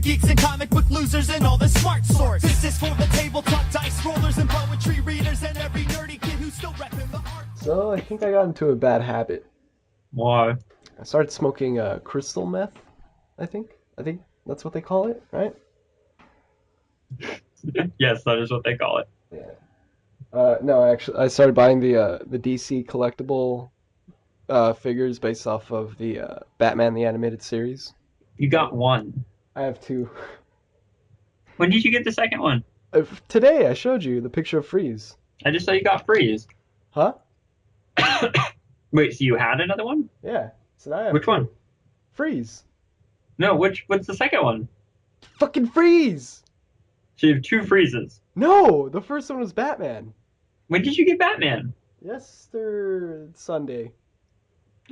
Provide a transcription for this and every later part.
geeks and comic book losers and all the smart sorts. This is for the tabletop dice rollers and poetry readers and every nerdy kid who's still repping the art. So I think I got into a bad habit. Why? I started smoking crystal meth. I think that's what they call it, right? Yes, that is what they call it. Yeah. No, actually, I started buying the DC collectible figures based off of the Batman the Animated Series. You got one. I have two. When did you get the second one? Today I showed you the picture of Freeze. I just saw you got Freeze. Huh? Wait, so you had another one? Yeah. So now I have Which two. one? Freeze. No, what's the second one? Fucking Freeze! So you have two Freezes. No, the first one was Batman. When did you get Batman? Sunday.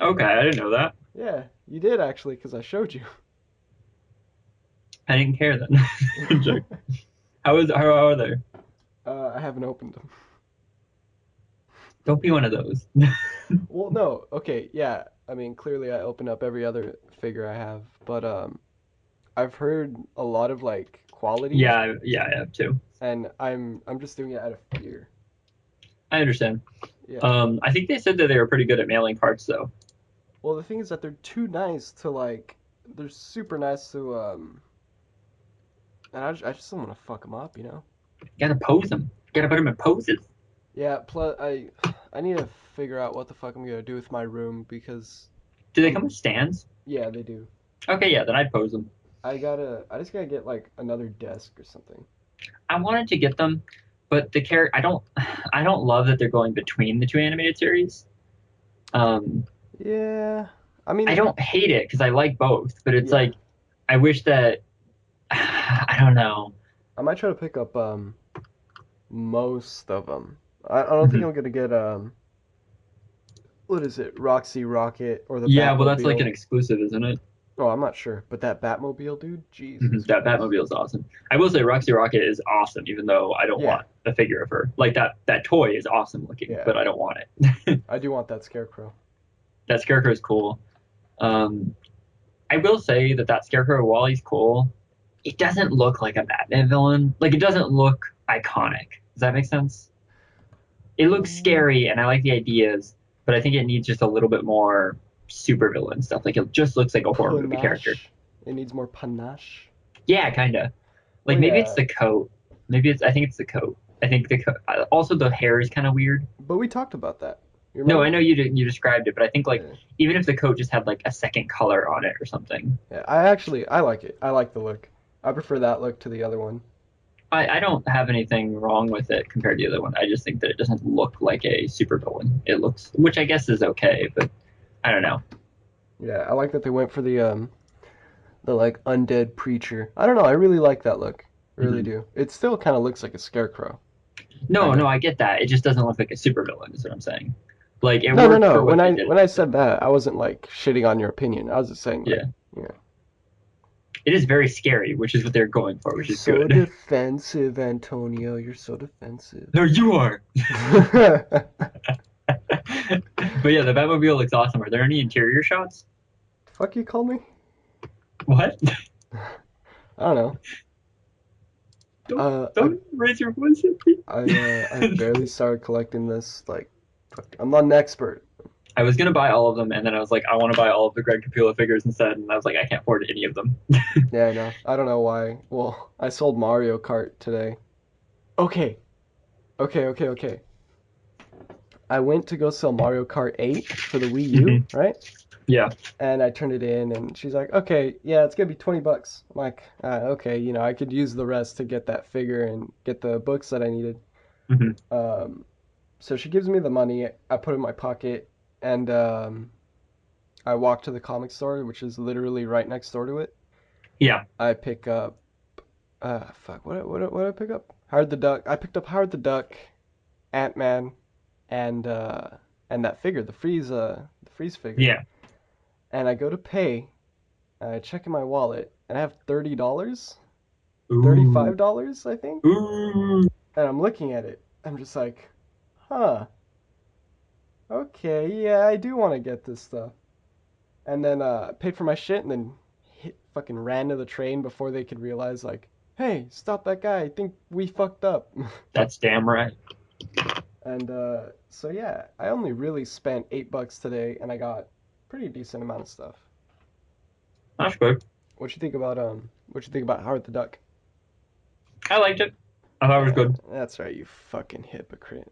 Okay, I didn't know that. Yeah, you did actually, because I showed you. I didn't care then. How are they? I haven't opened them. Don't be one of those. Well, no. Okay, yeah. I mean, clearly I open up every other figure I have, but I've heard a lot of like quality. Yeah, I have too. And I'm just doing it out of fear. I understand. Yeah. I think they said that they were pretty good at mailing parts though. Well, the thing is that they're too nice to like. They're super nice to and I just don't want to fuck them up, you know. You gotta pose them. You gotta put them in poses. Yeah. Plus, I need to figure out what the fuck I'm gonna do with my room because. Do they come with stands? Yeah, they do. Okay, yeah, then I'd pose them. I just gotta get like another desk or something. I wanted to get them, but the character I don't love that they're going between the two animated series. Yeah, I mean, I don't hate it because I like both, but it's Yeah. like I wish that I don't know. I might try to pick up most of them. I don't think I'm gonna get what is it, Roxy Rocket or the Yeah, well, that's like Batmobile. an exclusive, isn't it? Oh, I'm not sure, but that Batmobile, dude, Jesus. That Batmobile is awesome. I will say Roxy Rocket is awesome, even though I don't Yeah. want a figure of her. Like that toy is awesome looking, Yeah. but I don't want it. I do want that Scarecrow. That Scarecrow is cool. I will say that Scarecrow, while he's cool, it doesn't look like a Batman villain. Like, it doesn't look iconic. Does that make sense? It looks scary, and I like the ideas, but I think it needs just a little bit more supervillain stuff. Like, it just looks like a horror movie character. Panache. It needs more panache. Yeah, kind of. Like, Oh, maybe yeah. it's the coat. I think it's the coat. I think the coat. Also, the hair is kind of weird. But we talked about that. You No, remember? I know you described it, but I think, like, Yeah. even if the coat just had, like, a second color on it or something. Yeah, I like it. I like the look. I prefer that look to the other one. I don't have anything wrong with it compared to the other one. I just think that it doesn't look like a supervillain. It looks, which I guess is okay, but I don't know. Yeah, I like that they went for the like undead preacher. I don't know. I really like that look. I really Mhm. do. It still kind of looks like a scarecrow. No, Kinda. no, I get that. It just doesn't look like a supervillain, is what I'm saying. Like, it No, no, worked no. for what When they I did. when I said that, I wasn't like shitting on your opinion. I was just saying, like, Yeah. It is very scary, which is what they're going for, which You're is so good. defensive, Antonio. You're so defensive. No, you are. The But yeah, the Batmobile looks awesome. Are there any interior shots? fuck you call me? What? I don't know. Don't raise your voice at me. I barely started collecting this. Like, I'm not an expert. I was gonna buy all of them, and then I was like, I want to buy all of the Greg Capullo figures instead, and I was like, I can't afford any of them. Yeah, I know. I don't know why. Well, I sold Mario Kart today. Okay. Okay. I went to go sell Mario Kart 8 for the Wii U, right? Yeah. And I turned it in, and she's like, okay, yeah, it's gonna be $20. I'm like, okay, you know, I could use the rest to get that figure and get the books that I needed. hmm So she gives me the money, I put it in my pocket, and I walk to the comic store, which is literally right next door to it. Yeah. I pick up, what did I pick up? Howard the Duck. I picked up Howard the Duck, Ant-Man, and that figure, the freeze figure. Yeah. And I go to pay, and I check in my wallet, and I have $30, Ooh. $35, I think. Ooh. And I'm looking at it. I'm just like, huh. Okay, yeah, I do want to get this stuff. And then paid for my shit, and then fucking ran to the train before they could realize like, hey, stop that guy. I think we fucked up. That's damn right. And so yeah, I only really spent $8 today, and I got pretty decent amount of stuff. That's good. What you think about Howard the Duck? I liked it. I thought it was good. That's right, you fucking hypocrite.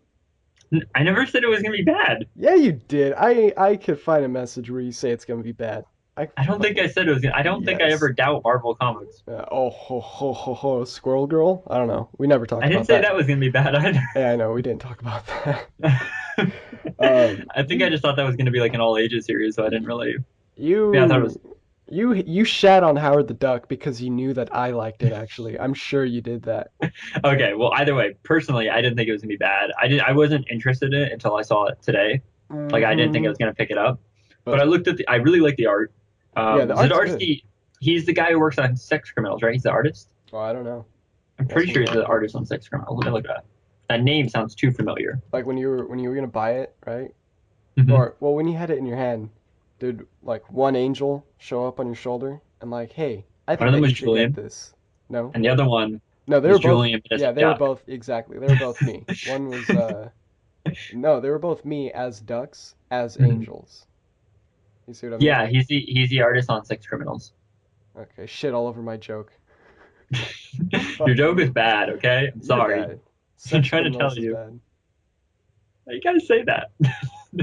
I never said it was gonna be bad. Yeah, you did. I could find a message where you say it's gonna be bad. I don't think I said it was gonna. I don't think I Yes. ever doubt Marvel Comics. Oh ho ho ho ho, Squirrel Girl. I don't know. We never talked I didn't about say that. that was gonna be bad either. Yeah, I know. We didn't talk about that. I think I just thought that was gonna be like an all ages series, so I didn't really. You Yeah, I thought it was. you shat on Howard the Duck because you knew that I liked it. Actually, I'm sure you did that. Okay, well, either way, personally, I didn't think it was gonna be bad. I wasn't interested in it until I saw it today. Like, I didn't think I was gonna pick it up, but I looked at I really like the art. Yeah, the art's good. Zdarsky, he's the guy who works on Sex Criminals, right? He's the artist. Oh, I don't know. I'm pretty Yes, sure he he's the artist on Sex Criminals. Let me look at that. That name sounds too familiar. Like when you were gonna buy it, right? Mhm. Or well, when you had it in your hand, did like one angel show up on your shoulder and like, hey, I One think of them that was you should Julian. get this. No, And the other one no, they was were both. Julian. But Yeah, as they were Duck. both exactly. They were both me. One was no, they were both me as ducks as Mhm. angels. You see what I mean? Yeah, he's the artist on Sex Criminals. Okay, shit all over my joke. Your joke you. is bad, okay? I'm You're sorry. bad. I'm Sex trying to criminals tell is you. bad. You gotta say that.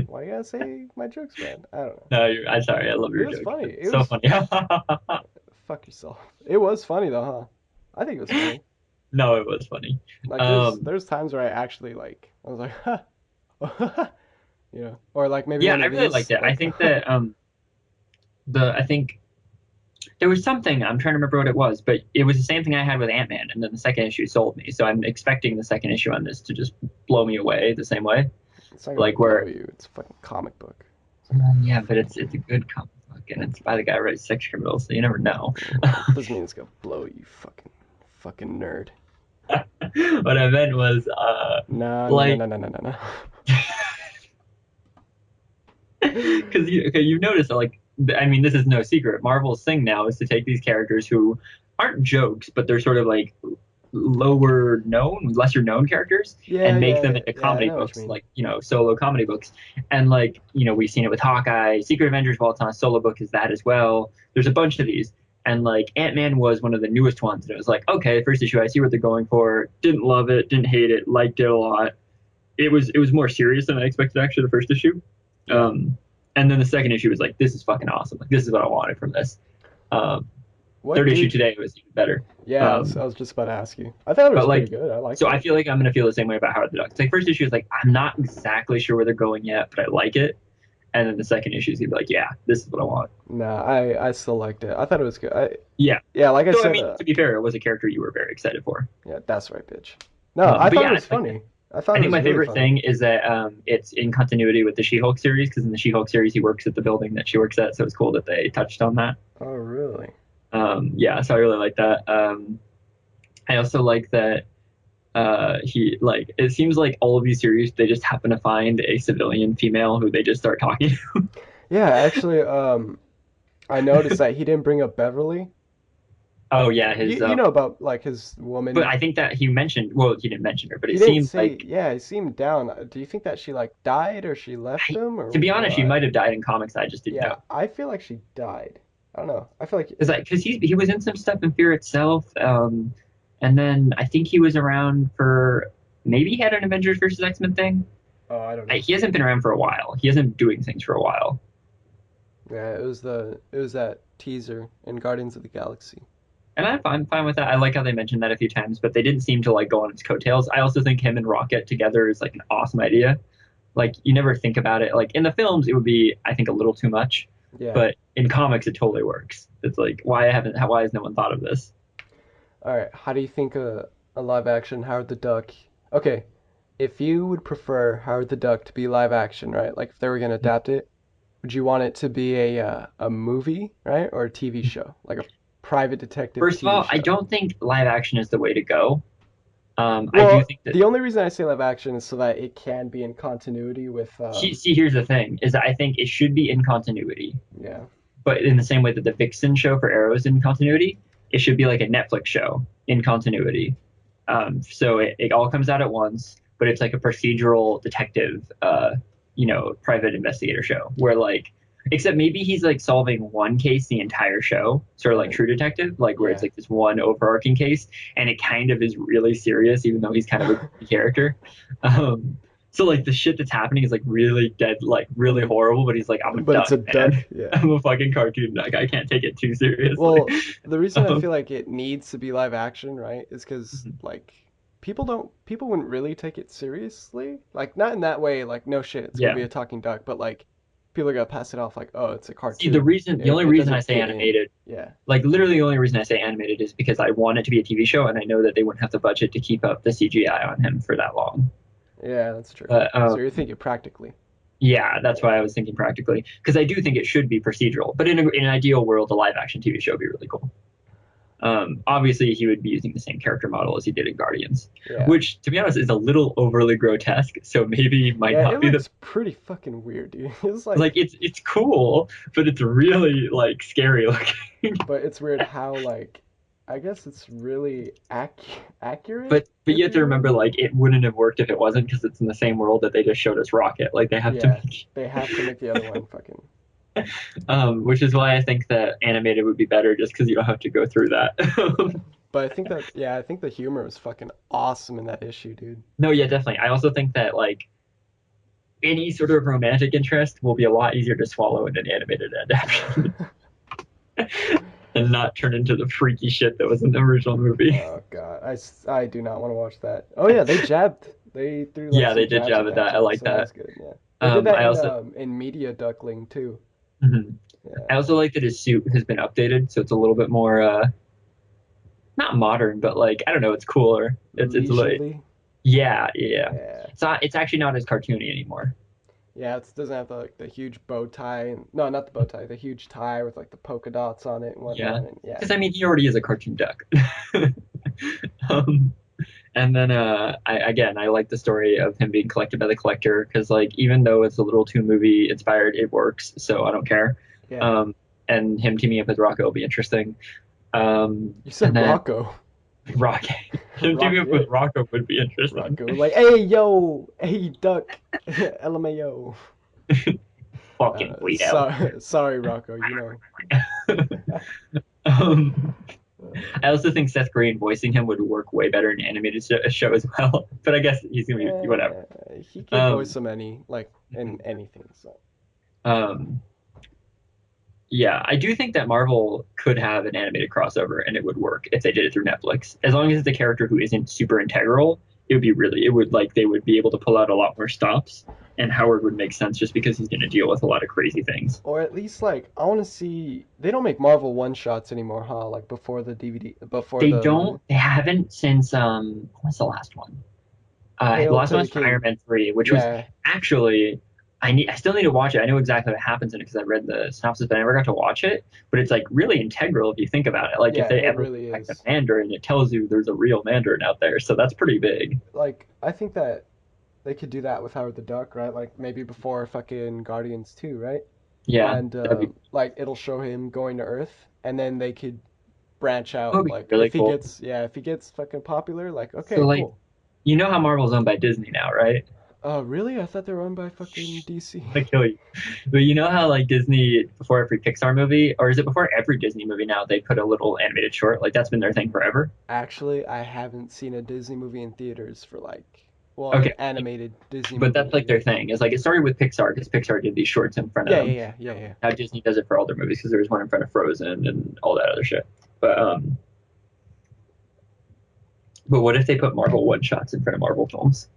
Why you gotta say my joke's bad? I don't know. No, I'm sorry. I love your It was joke. funny. It's It so was funny. fuck yourself. It was funny though, huh? I think it was funny. No, it was funny. Like Um, there's times where I actually like I was like, huh. You know, or like maybe yeah, one I of really these liked it. I like think that I think there was something, I'm trying to remember what it was, but it was the same thing I had with Ant-Man, and then the second issue sold me. So I'm expecting the second issue on this to just blow me away the same way. it's not gonna Like blow where you. It's a fucking comic book. yeah, but it's a good comic book, and it's by the guy who writes Sex Criminals, so you never know. Doesn't mean it's gonna blow you, fucking nerd. What I meant was No, like no, no, no, no, no, no. because you've noticed that, like, I mean, this is no secret. Marvel's thing now is to take these characters who aren't jokes, but they're sort of like lesser known characters, Yeah, and make yeah, them into yeah. I comedy know what you books, mean. like, solo comedy books. And like, we've seen it with Hawkeye, Secret Avengers, while it's on a solo book, is that as well. There's a bunch of these. And like Ant-Man was one of the newest ones, and it was like, okay, first issue, I see what they're going for. Didn't love it, didn't hate it, liked it a lot. It was more serious than I expected, actually, the first issue. And then the second issue was like, this is fucking awesome. Like, this is what I wanted from this. What Third issue age- today was even better. Yeah, I was just about to ask you. I thought it was but like, pretty good. I liked so it. I feel like I'm gonna feel the same way about Howard the Duck. It's like first issue is like, I'm not exactly sure where they're going yet, but I like it. And then the second issue is gonna be like, yeah, this is what I want. Nah, I still liked it. I thought it was good. Yeah. Yeah, like I So I said, mean, to be fair, it was a character you were very excited for. yeah, that's right, bitch. No, I but thought yeah, it was it's like- funny. I thought I it think was my really favorite funny. thing is that it's in continuity with the She-Hulk series, because in the She-Hulk series he works at the building that she works at, so it's cool that they touched on that. Oh, really? Yeah, so I really like that. I also like that it seems like all of these series they just happen to find a civilian female who they just start talking to. Yeah, actually, I noticed that he didn't bring up Beverly. Oh yeah, You know about like his woman. but I think that he mentioned, well, he didn't mention her, but He it didn't seems say. like, Yeah, he seemed down. Do you think that she like died or she left him or to be honest, she what? might have died in comics. I just didn't Yeah, know. I feel like she died. I don't know. I feel like Because he was in some stuff in Fear Itself, and then I think he was around for, maybe he had an Avengers versus X-Men thing. oh, I don't know. He hasn't been around for a while. He hasn't been doing things for a while. Yeah, it was that teaser in Guardians of the Galaxy. And I'm fine with that. I like how they mentioned that a few times, but they didn't seem to like go on its coattails. I also think him and Rocket together is like an awesome idea. Like, you never think about it. Like in the films, it would be, I think, a little too much. Yeah. But in comics, it totally works. It's like, why has no one thought of this? All right, how do you think a live action Howard the Duck? Okay, if you would prefer Howard the Duck to be live action, right? Like if they were gonna adapt it, would you want it to be a movie, right, or a TV show, like a private detective First of all, TV I show? don't think live action is the way to go. I Well, do think that. the only reason I say live action is so that it can be in continuity with. See, here's the thing: is that I think it should be in continuity, Yeah. but in the same way that the Vixen show for Arrow is in continuity, it should be like a Netflix show in continuity. So it all comes out at once, but it's like a procedural detective, private investigator show where like, except maybe he's like solving one case the entire show, sort of like Right. True Detective, like where it's Yeah. like this one overarching case, and it kind of is really serious, even though he's kind of a goofy character. Um, so like the shit that's happening is like really dead, like really horrible, but he's like, I'm a But it's a duck, duck. man. Yeah. I'm a fucking cartoon duck. I can't take it too seriously. Well, the reason I Um, feel like it needs to be live action, right, is because like people wouldn't really take it seriously. Like not in that way, like no shit, it's gonna yeah. be a talking duck, but like people are gonna pass it off like, oh, it's a See, cartoon. the only It reason I doesn't say fit in. animated, Yeah. like literally the only reason I say animated is because I want it to be a TV show, and I know that they wouldn't have the budget to keep up the CGI on him for that long. Yeah, that's true. But So you're thinking practically. yeah, that's Yeah. why I was thinking practically, because I do think it should be procedural. But in an ideal world, a live action TV show would be really cool. Obviously, he would be using the same character model as he did in Guardians, Yeah. which, to be honest, is a little overly grotesque. So maybe might Yeah, not it be the looks pretty fucking weird, dude. It's like, like. It's cool, but it's really like scary looking. but it's weird how like, I guess it's really accurate, But if you have you to will. remember, like it wouldn't have worked if it wasn't because it's in the same world that they just showed us Rocket. Like they have to Yeah, make, they have to make the other one fucking. which is why I think that animated would be better, just because you don't have to go through Yeah. that. But I think that, yeah, I think the humor was fucking awesome in that issue, dude. No, yeah, definitely. I also think that like any sort of romantic interest will be a lot easier to swallow in an animated adaptation and not turn into the freaky shit that was in the original movie. Oh God, I do not want to watch that. Oh yeah, they jabbed. They threw like Yeah, they some did jabs jab at at that that. I too, like so that that. was good. Yeah, they did that I also in Media Duckling too. mhm. I Yeah, also like that his suit has been updated, so it's a little bit more not modern, but like I don't know, it's cooler. It's like leisurely. yeah. Yeah, It's actually not as cartoony anymore. yeah. It doesn't have the huge bow tie and no, not the bow tie, the huge tie with like the polka dots on it and Yeah, whatnot. And yeah, because I mean he already is a cartoon duck. um, and then I like the story of him being collected by the collector because like even though it's a little too movie inspired, it works. So I don't care. yeah. Um, and him teaming up with Rocco will be interesting. You And said then Rocco, Rocco, him teaming up with Rocket, Rocco would be interesting. Rocco. Like, hey yo, hey duck, LMAO. Fucking Guido. Sorry, Rocco. You know. um, Uh, I also think Seth Green voicing him would work way better in an animated show as well. But I guess he's gonna be whatever. he could voice Um, him like in anything. So um, yeah, I do think that Marvel could have an animated crossover and it would work if they did it through Netflix. As long as it's a character who isn't super integral, it would like they would be able to pull out a lot more stops and Howard would make sense just because he's going to deal with a lot of crazy things. or at least like I want to see. They don't make Marvel one shots anymore, huh? Like before the DVD, before the They haven't since what's the last one? The Hail last to one the was Iron King. Man 3, which was Yeah, actually I still need to watch it. I know exactly what happens in it because I read the synopsis, but I never got to watch it. But it's like really integral if you think about it. Like if yeah, they it ever really attack the is. Mandarin, it tells you there's a real Mandarin out there. So that's pretty big. Like I think that they could do that with Howard the Duck, right? Like maybe before fucking Guardians 2, right? Yeah, And that'd like it'll show him going to Earth, and then they could branch out. be Like really cool. if he gets fucking popular, like So okay, like cool. you know how Marvel's owned by Disney now, right? Really? I thought they were owned by fucking DC. I kill you. But you know how like Disney before every Pixar movie, or is it before every Disney movie now, they put a little animated short? Like that's been their thing forever. Actually, I haven't seen a Disney movie in theaters for like, well, an Okay, animated Disney but movie that's in like their theaters. thing. It's like it started with Pixar because Pixar did these shorts in front of Yeah, them. yeah, yeah, yeah, yeah. Now Disney does it for all their movies because there was one in front of Frozen and all that other shit. But but what if they put Marvel one shots in front of Marvel films?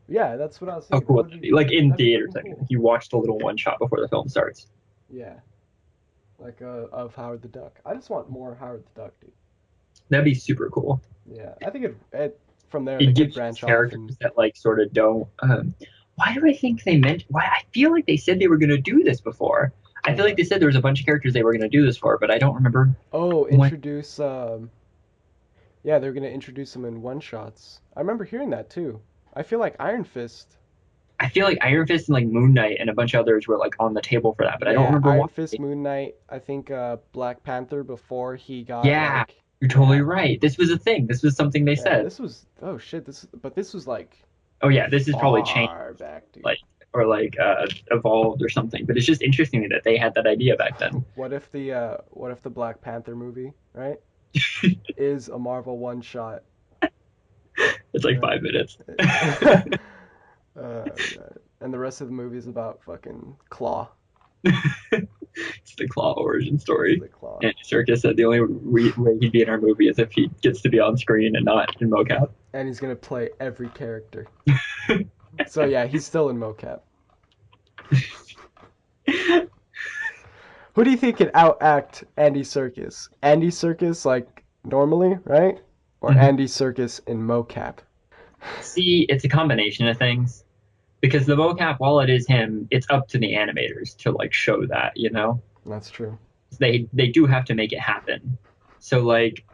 Yeah, that's what I was How thinking. cool That would would that be be? Like in that'd be theaters, fucking I mean, cool. like you watch the little one shot before the film starts. Yeah, like of Howard the Duck. I just want more Howard the Duck, dude. That'd be super cool. Yeah, I think it from there they It could gives you these branch off and characters that like sort of don't. Why do I think they meant? Why I feel like they said they were going to do this before. I feel like what? they said there was a bunch of characters they were going to do this for, but I don't remember Oh, when. introduce yeah, they're gonna introduce them in one shots. I remember hearing that too. I feel like Iron Fist I feel like Iron Fist and like Moon Knight and a bunch of others were like on the table for that, but I don't Yeah, remember Iron why. Fist, Moon Knight, I think Black Panther before he got Yeah, like you're totally yeah. right. This was a thing. This was something they Yeah, said. this was oh shit, this was like Oh yeah, this is probably changed, far back, dude. like or like evolved or something. But it's just interesting that they had that idea back then. What if the Black Panther movie, right, is a Marvel one shot, It's like right? 5 minutes. God. And the rest of the movie is about fucking Claw. It's the Claw origin It's story. the Claw. Andy Serkis said the only way he'd be in our movie is if he gets to be on screen and not in mocap. And he's gonna play every character. So yeah, he's still in mocap. Who do you think can outact Andy Serkis? Andy Serkis like normally, right? Or Mhm. Andy Serkis in mocap? See, it's a combination of things because the mocap, while it is him, it's up to the animators to like show that, you know. That's true. They do have to make it happen. So like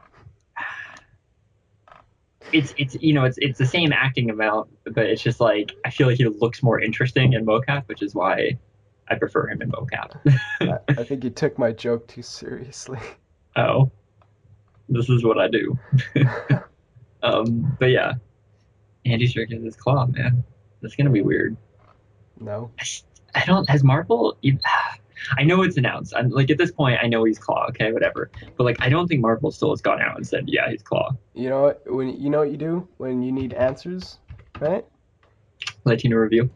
it's it's the same acting amount, but it's just like I feel like he looks more interesting in mocap, which is why I prefer him in mocap. I think you took my joke too seriously. Oh, this is what I do. But yeah, Andy Serkis is Claw, man. That's gonna be weird. No. I don't. Has Marvel? I know it's announced. I'm like at this point, I know he's Claw. Okay, whatever. But like, I don't think Marvel still has gone out and said, yeah, he's Claw. You know what? You know what you do when you need answers, right? Latino review.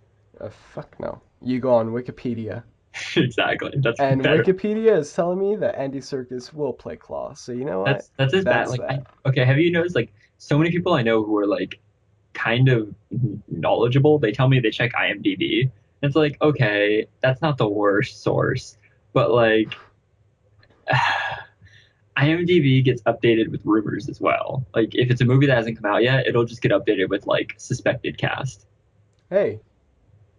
Fuck no. You go on Wikipedia, Exactly. That's and better. Wikipedia is telling me that Andy Serkis will play Claw. So you know what? That's as bad. That's Like, that. okay, have you noticed like so many people I know who are like kind of knowledgeable? They tell me they check IMDb. It's like, okay, that's not the worst source, but like IMDb gets updated with rumors as well. Like if it's a movie that hasn't come out yet, it'll just get updated with like suspected cast. Hey,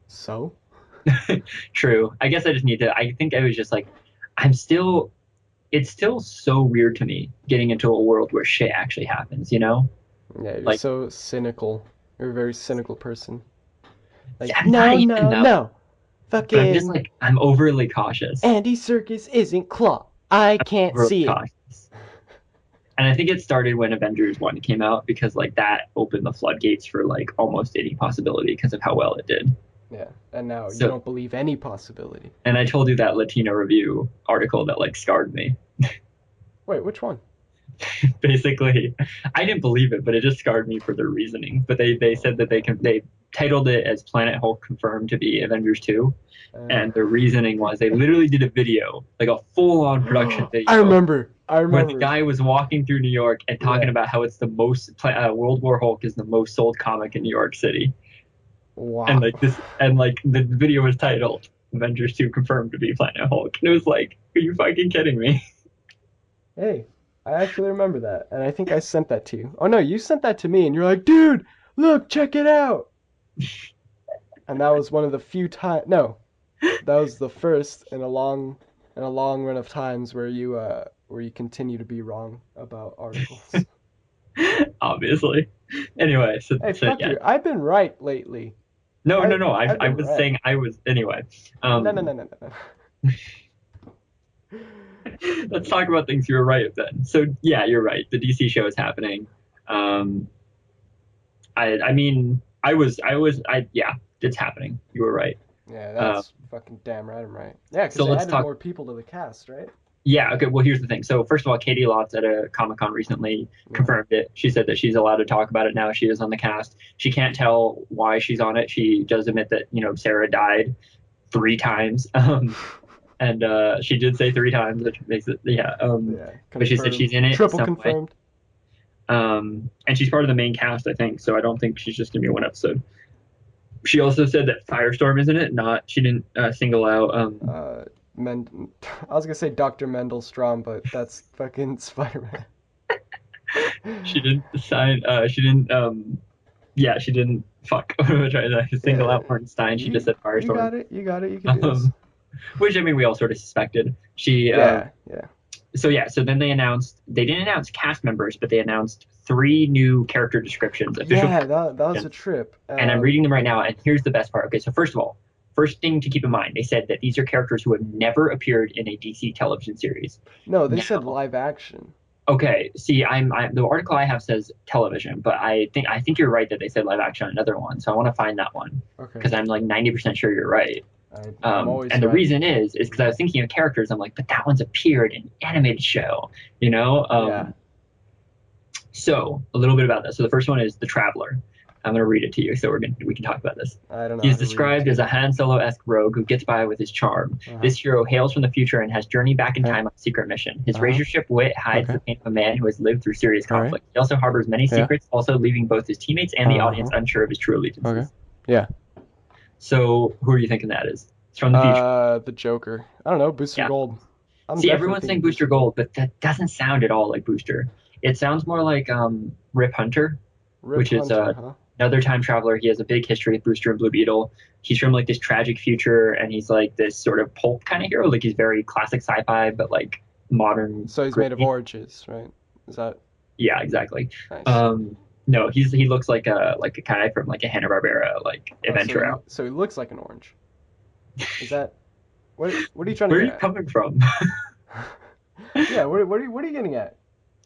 so? True. I guess I just need to. I think I was just like, I'm still. It's still so weird to me getting into a world where shit actually happens. You know, Yeah, you're like so cynical. You're a very cynical person. Like, I'm not no, even no, though, no. but I'm just Fucking like I'm overly cautious. Andy Serkis isn't Claw. I can't Overly see it. cautious. And I think it started when Avengers 1 came out because like that opened the floodgates for like almost any possibility because of how well it did. Yeah, and now you So, don't believe any possibility. and I told you that Latino review article that like scarred me. Wait, which one? Basically, I didn't believe it, but it just scarred me for their reasoning. But they said that they titled it as Planet Hulk confirmed to be Avengers 2, Uh, and the reasoning was they literally did a video, like a full-on production I video, remember. I where the remember. guy was walking through New York and talking Yeah. about how it's the most World War Hulk is the most sold comic in New York City, and Wow. like this, and like the video was titled Avengers 2 confirmed to be Planet Hulk, and it was like, are you fucking kidding me? Hey, I actually remember that, and I think I sent that to you. Oh no, you sent that to me, and you're like, dude, look, check it out. And that was one of the few times. No, that was the first in a long run of times where you continue to be wrong about articles. Obviously. Anyway, Hey, so fuck yeah. you. I've been right lately. No, no, no. I've I been was right. saying I was anyway. No, no, Um, no, no, no, no. let's talk about things you were right of then. So yeah, you're right. The DC show is happening. Um, I mean, yeah, it's happening. You were right. Yeah, Um, that's fucking damn right. I'm right. Yeah, because so they let's added talk. more people to the cast, right? Yeah, okay. Well, here's the thing. So first of all, Katie Lotz at a Comic Con recently Yeah. confirmed it. She said that she's allowed to talk about it now. She is on the cast. She can't tell why she's on it. She does admit that Sarah died 3 times. And she did say 3 times, which makes it yeah. Yeah, But she said confirmed. she's in it Triple some way. confirmed. And she's part of the main cast, I think. So I don't think she's just gonna be one episode. She also said that Firestorm is in it. Not she didn't single out. I was gonna say Dr. Mendelstrom, but that's fucking Spider-Man. She didn't sign. She didn't. Yeah, she didn't. Fuck. What am I trying to single Yeah, out Martin? She just said you Firestorm. got it. You got it. You can do this. Which I mean, we all sort of suspected. She Yeah, yeah. So yeah, so then they didn't announce cast members, but they announced 3 new character descriptions, official Yeah, that was a descriptions, trip. and I'm reading them right now. And here's the best part. Okay, so first of all, first thing to keep in mind, they said that these are characters who have never appeared in a DC television series. No, they said Now, live action. okay, see, the article I have says television, but I think you're right that they said live action on another one. So I want to find that one Okay, because I'm like 90% sure you're right. I'm always And the right. reason is because I was thinking of characters. I'm like, but that one's appeared in an animated show, you know? Yeah. So a little bit about this. So the first one is the Traveler. I'm going to read it to you, so we can talk about this. I don't know He is how to read described it. as a Han Solo-esque rogue who gets by with his charm. Uh-huh. This hero hails from the future and has journeyed back in Okay. time on a secret mission. His Uh-huh. razor sharp wit hides Okay. the pain of a man who has lived through serious All right. conflict. He also harbors many Yeah. secrets, also leaving both his teammates and the Uh-huh. audience unsure of his true allegiances. Okay. Yeah. So who are you thinking that is? It's from the future. The Joker. I don't know, Booster Yeah. Gold. I'm See, definitely everyone's saying thinking Booster Gold, but that doesn't sound at all like Booster. It sounds more like Rip Hunter, Rip which is Hunter, huh? another time traveler. He has a big history with Booster and Blue Beetle. He's from like this tragic future, and he's like this sort of pulp kind of hero. Like he's very classic sci-fi, but like modern. So he's made of gritty. oranges, right? Is that Yeah, exactly. nice? No, he looks like a guy from like a Hanna-Barbera like adventure out. So he looks like an orange. Is that what are you trying to Where are you get coming from? at? Yeah, what are you getting at?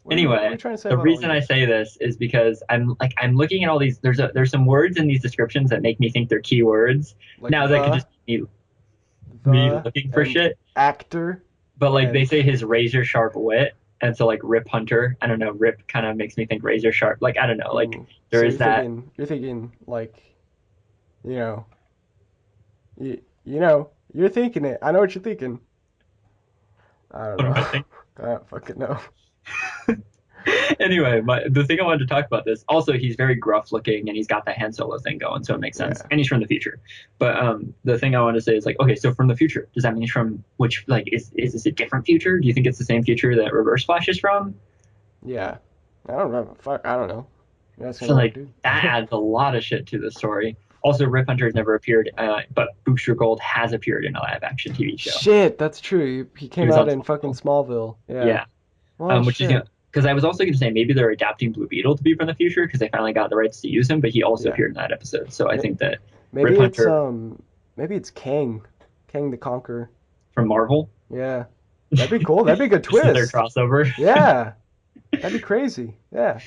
What are Anyway, you trying to say the about reason I oranges? say this is because I'm looking at all these. There's some words in these descriptions that make me think they're keywords. Like Now that could just be me looking for and shit. actor. But like they and- say his razor sharp wit, and so like Rip Hunter. I don't know. Rip kind of makes me think razor sharp. Like I don't know. Like Ooh, there so is that. you're thinking like, you know, you know, you're thinking it. I know what you're thinking. I don't What am I know. thinking? I don't fucking know. Anyway, the thing I wanted to talk about this. Also, he's very gruff looking, and he's got that Han Solo thing going, so it makes sense. Yeah. And he's from the future. But the thing I wanted to say is like, okay, so from the future, does that mean he's from which? Like, is this a different future? Do you think it's the same future that Reverse Flash is from? Yeah. I don't know. Fuck, I don't know. That's So like that adds a lot of shit to the story. Also, Rip Hunter has never appeared, but Booster Gold has appeared in a live-action TV show. Shit, that's true. He came was out on in fucking Smallville. Yeah. Yeah. Well, Which shit. is because I was also going to say maybe they're adapting Blue Beetle to be from the future because they finally got the rights to use him, but he also Yeah. appeared in that episode. So I think that maybe Rip it's Hunter maybe it's Kang the Conqueror. from Marvel, Yeah. That'd be cool. That'd be a good this is their twist. crossover. Yeah. That'd be crazy. Yeah.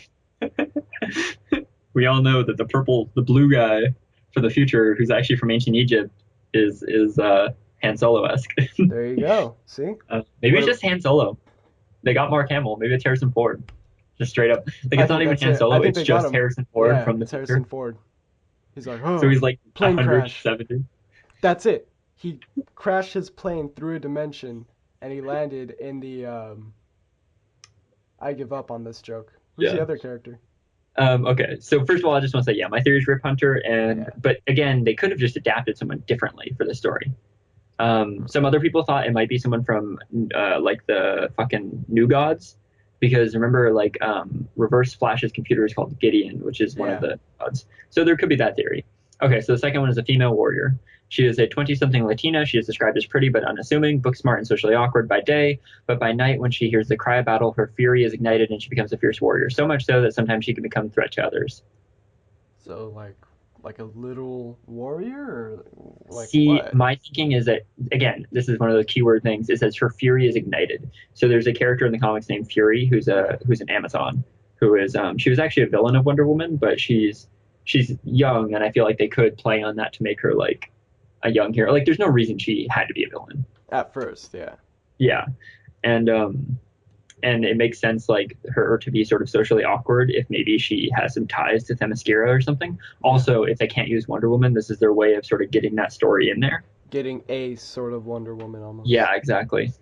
We all know that the blue guy for the future, who's actually from ancient Egypt, is Han Solo-esque. There you go. See? Maybe What it's just Han Solo. They got Mark Hamill. Maybe it's Harrison Ford. Just straight up. Like I it's not think even that's Han it. I Solo. think It's they got just him. Harrison Ford Yeah, from the it's future. Harrison Ford. He's like, oh, So he's like plane crash. 170. That's it. He crashed his plane through a dimension, and he landed in the. I give up on this joke. Who's Yeah. the other character? Okay, so first of all, I just want to say, yeah, my theory is Rip Hunter, Yeah. but again, they could have just adapted someone differently for the story. Some other people thought it might be someone from like the fucking New Gods, because remember, like Reverse Flash's computer is called Gideon, which is one of Yeah. the gods. So there could be that theory. Okay, so the second one is a female warrior. She is a 20-something Latina. She is described as pretty but unassuming, book smart, and socially awkward by day. But by night, when she hears the cry of battle, her fury is ignited and she becomes a fierce warrior. So much so that sometimes she can become a threat to others. So like a little warrior, or like See, what? my thinking is that, again, this is one of the keyword things, is that her fury is ignited. So there's a character in the comics named Fury, who's an Amazon, who is she was actually a villain of Wonder Woman, but she's young, and I feel like they could play on that to make her like a young hero. Like, there's no reason she had to be a villain. At first, yeah. Yeah, and it makes sense, like, her to be sort of socially awkward if maybe she has some ties to Themyscira or something. Also, if they can't use Wonder Woman, this is their way of sort of getting that story in there. Getting a sort of Wonder Woman almost. Yeah, exactly.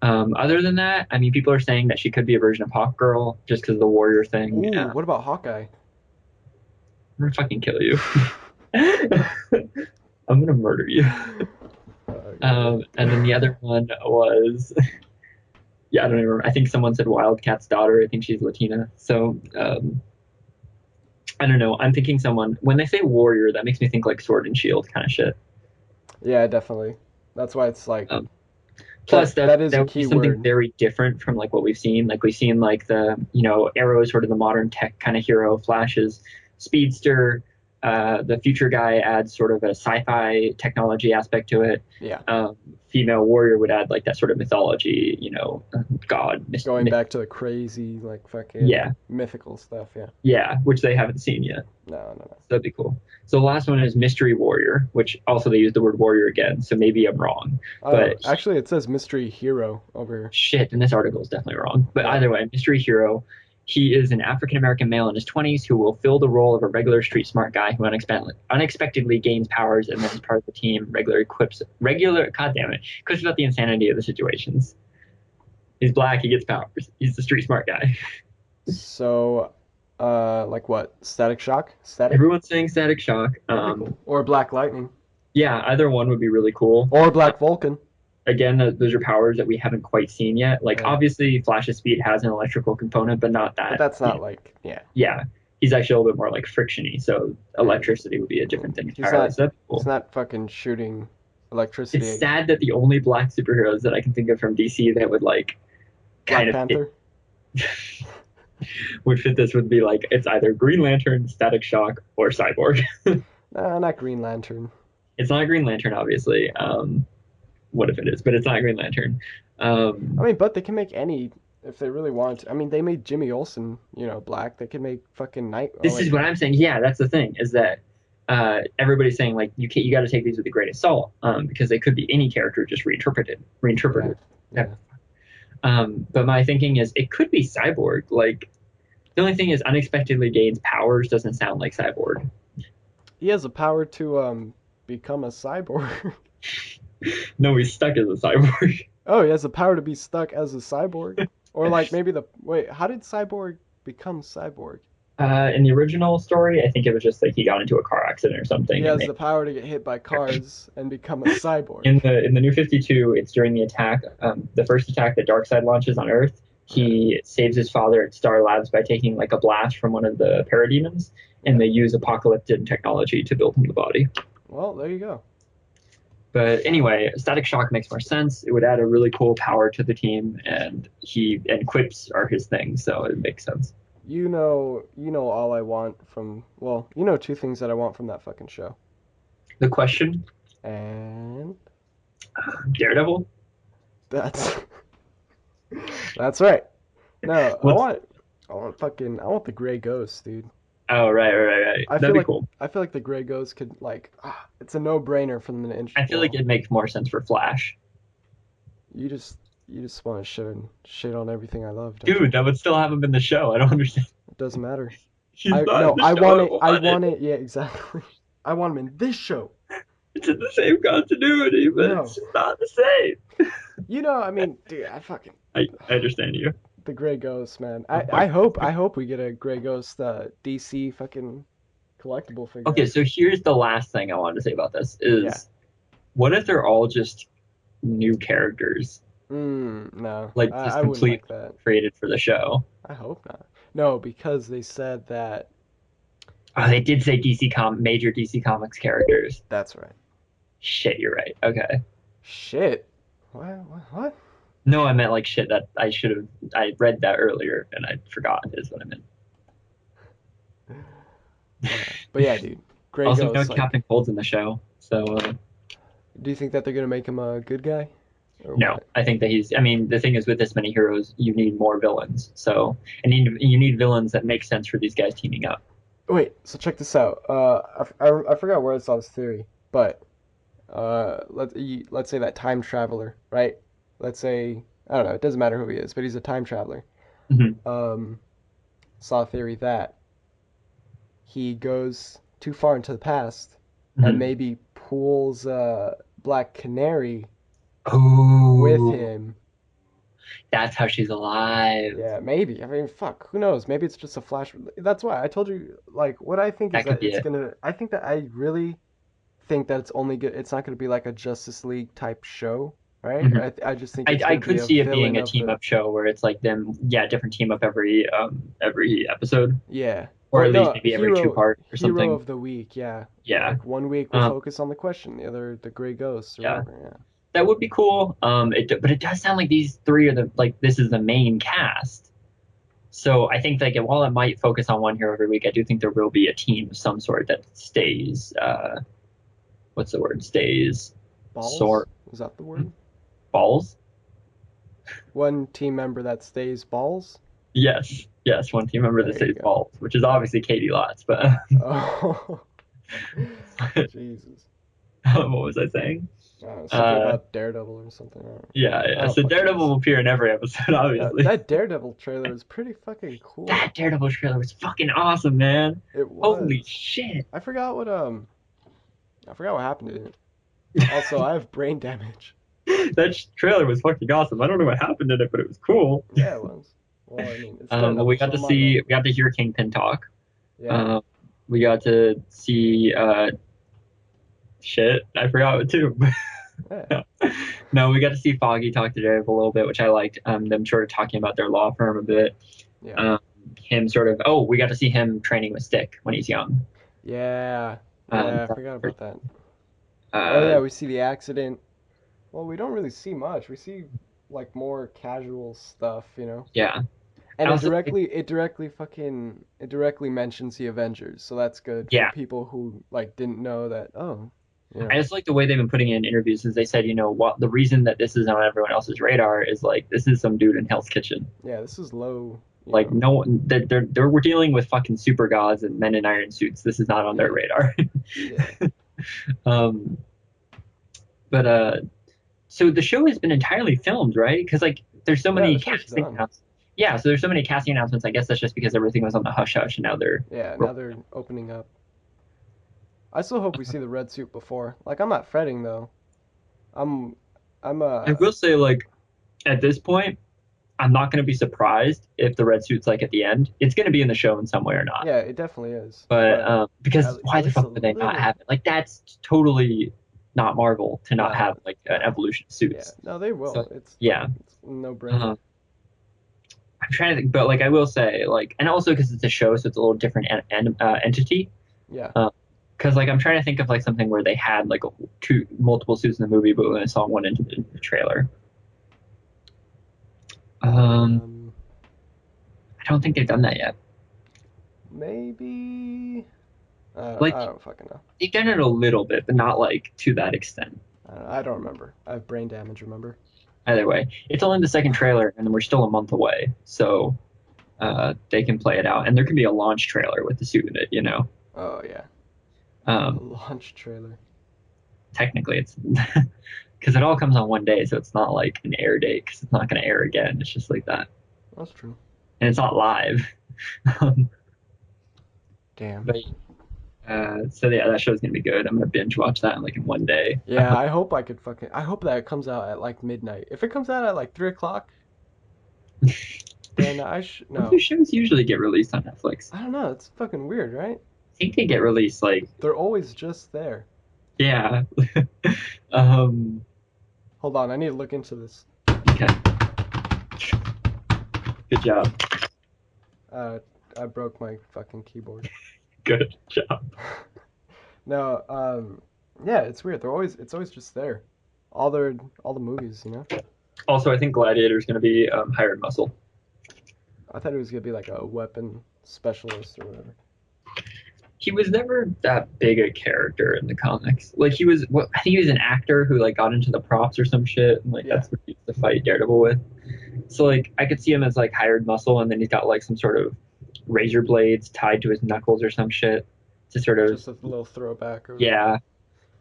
Other than that, I mean, people are saying that she could be a version of Hawk Girl just because of the warrior thing. Ooh, Yeah. what about Hawkeye? I'm gonna fucking kill you. I'm gonna murder you. And then the other one was, yeah, I don't even remember. I think someone said Wildcat's daughter. I think she's Latina. So, I don't know. I'm thinking someone, when they say warrior, that makes me think like sword and shield kind of shit. Yeah, definitely. That's why it's like Plus, that is a would be key something word. very different from like what we've seen. Like we've seen like the Arrow is sort of the modern tech kind of hero. Flash's speedster. The future guy adds sort of a sci-fi technology aspect to it. Yeah. Female warrior would add like that sort of mythology, god. Going back to the crazy, like fucking Yeah, mythical stuff. Yeah. yeah, which they haven't seen yet. No. That'd be cool. So the last one is mystery warrior, which also they use the word warrior again. So maybe I'm wrong, but Actually, it says mystery hero over here. shit, and this article is definitely wrong. But Yeah. either way, mystery hero. He is an African American male in his 20s who will fill the role of a regular street smart guy who unexpectedly gains powers and then is part of the team. God damn it, quips about the insanity of the situations. He's black, he gets powers. He's the street smart guy. So, like what? Static Shock? Static? Everyone's saying Static Shock. That'd be cool. Or Black Lightning. Yeah, either one would be really cool. Or Black Vulcan. Again, those are powers that we haven't quite seen yet. Like, obviously, Flash's speed has an electrical component, but not that. But that's not like, yeah. Yeah, he's actually a little bit more like frictiony, so electricity would be a different thing entirely. So that's cool. He's not fucking shooting electricity. It's sad that the only black superheroes that I can think of from DC that would like Black Panther? would fit this would be like it's either Green Lantern, Static Shock, or Cyborg. No, not Green Lantern. It's not Green Lantern, obviously. What if it is? But it's not Green Lantern. I mean, but they can make any if they really want to. I mean, they made Jimmy Olsen, black. They can make fucking Night. This is what I'm saying. Yeah, that's the thing. Is that everybody's saying like you got to take these with a grain of salt because they could be any character just reinterpreted. Yeah. But my thinking is it could be Cyborg. Like the only thing is unexpectedly gains powers doesn't sound like Cyborg. He has the power to become a cyborg. No, he's stuck as a cyborg. Oh, he has the power to be stuck as a cyborg. Or like maybe how did Cyborg become Cyborg? In the original story, I think it was just like he got into a car accident or something. He has the power to get hit by cars and become a cyborg. In the New 52, it's during the attack, the first attack that Darkseid launches on Earth. He saves his father at Star Labs by taking like a blast from one of the parademons, and they use apocalyptic technology to build him the body. Well, there you go. But anyway, Static Shock makes more sense. It would add a really cool power to the team, and quips are his thing, so it makes sense. You know all I want from, two things that I want from that fucking show. The Question and Daredevil. That's right. No, I want the Gray Ghost, dude. Oh, right. That'd be cool. I feel like the Gray Ghost could it's a no-brainer for them to I feel like it makes more sense for Flash. You just want to shit on everything I love, dude. You? That would still have him in the show. I don't understand. It doesn't matter. I want it. Yeah, exactly. I want him in this show. It's in the same continuity, but it's not the same. I mean, dude, I understand you. The Gray Ghost, man. I hope we get a Gray Ghost DC fucking collectible figure. Okay, so here's the last thing I wanted to say about this is what if they're all just new characters? No. Like just completely created for the show. I hope not. No, because they said that they did say major DC Comics characters. That's right. Shit, you're right. Okay. Shit. What? No, I meant like shit that I read that earlier and I forgot is what I meant. But yeah, dude. Gray also, Ghost, no Captain Cold's in the show, so. Do you think that they're gonna make him a good guy? No, what? I think that the thing is with this many heroes, you need more villains. So, and you need villains that make sense for these guys teaming up. Wait, so check this out. I forgot where I saw this theory, but let's say that time traveler, right? Let's say, I don't know, it doesn't matter who he is, but he's a time traveler. Mm-hmm. Saw a theory that he goes too far into the past and maybe pulls Black Canary with him. That's how she's alive. Yeah, maybe. I mean, fuck, who knows? Maybe it's just a flash. That's why I told you, like, what I think is that it's gonna. I think that I really think that it's only good. It's not gonna be like a Justice League type show, right? Mm-hmm. I just think I could see it being a team up show where it's like them, different team up every episode. Yeah. Or at least maybe every 2 part or something. Hero of the week, yeah. Yeah. Like 1 week we'll focus on the Question, the other the Gray Ghost or whatever. Yeah. That would be cool. But it does sound like these three are this is the main cast. So I think like while it might focus on one hero every week, I do think there will be a team of some sort that stays. What's the word? Stays. Balls? Is that the word? Balls. One team member that stays balls? Yes, yes, one team member that There you stays go. balls, which is obviously Katie Lotz. But Oh, Jesus. what was I saying? Something about Daredevil or something. I don't know. Yeah, I yeah. don't So fucking Daredevil know. will appear in every episode, Yeah, obviously. that Daredevil trailer was pretty fucking cool. That Daredevil trailer was fucking awesome, man. It Holy was. shit. I forgot what happened in it. Also, I have brain damage. That trailer was fucking awesome. I don't know what happened in it, but it was cool. Yeah, it was. Well, I mean, it's Well, we Daredevil, got so to I'm on that. we got to hear Kingpin talk. Yeah. We got to see shit. I forgot it too. Yeah. No, we got to see Foggy talk to Daredevil a little bit, which I liked. Them sort of talking about their law firm a bit. Yeah. Him sort of. Oh, we got to see him training with Stick when he's young. Yeah. Yeah, I That's forgot pretty- about that. Oh uh, yeah, we see the accident. Well, we don't really see much. We see like more casual stuff, you know. yeah. And I also think, it directly mentions the Avengers, so that's good for yeah. people who like didn't know that. Oh, you I know. just like the way they've been putting it in interviews. Is they said, what the reason that this is on everyone else's radar is like this is some dude in Hell's Kitchen. Yeah, this is low. Like no one that we're dealing with fucking super gods and men in iron suits. This is not on their radar. Yeah. um, but so the show has been entirely filmed, right? Because like there's so Yeah, many the show's casting done. announcements. Yeah, so there's so many casting announcements. I guess that's just because everything was on the hush hush, and now they're Yeah, now they're opening up. I still hope we see the red suit before. Like, I'm not fretting though. I'm, I'm I will say like at this point, I'm not going to be surprised if the red suit's like at the end. It's going to be in the show in some way or not. Yeah, it definitely is. But because why at the least a fuck would they not little. have it? Like that's totally not Marvel to not No, have like an no. evolution of Yeah, suits. no, they will. So It's yeah, no brainer. uh, I'm trying to think, but like I will say like, and also because it's a show, so it's a little different entity. Yeah. Because like I'm trying to think of like something where they had like multiple suits in the movie, but when I saw one in the trailer. I don't think they've done that yet. Maybe. Like I don't fucking know. they've done it a little bit, but not like to that extent. I don't remember. I have brain damage. Remember? Either way, it's only the second trailer, and we're still a month away, so they can play it out, and there can be a launch trailer with the suit in it. Oh yeah. Um, Launch trailer. Technically, it's because it all comes on one day, so it's not like an air date because it's not going to air again. It's just like that, That's true. and it's not live. Damn. But so yeah, that show's gonna be good. I'm gonna binge watch that in one day. Yeah, I hope that it comes out at like midnight. If it comes out at like 3 o'clock, then no. Those shows usually get released on Netflix. I don't know. It's fucking weird, right? I think they get released they're always just there. Yeah. Hold on, I need to look into this. Okay. Good job. I broke my fucking keyboard. Good job. No, yeah, it's weird. It's always just there. All the movies, you know. Also, I think Gladiator is gonna be hired muscle. I thought it was gonna be like a weapon specialist or whatever. He was never that big a character in the comics. Like I think he was an actor who got into the props or some shit, and that's what he used to fight Daredevil with. So I could see him as hired muscle, and then he's got some sort of razor blades tied to his knuckles or some shit to sort of just a little throwback. Or yeah,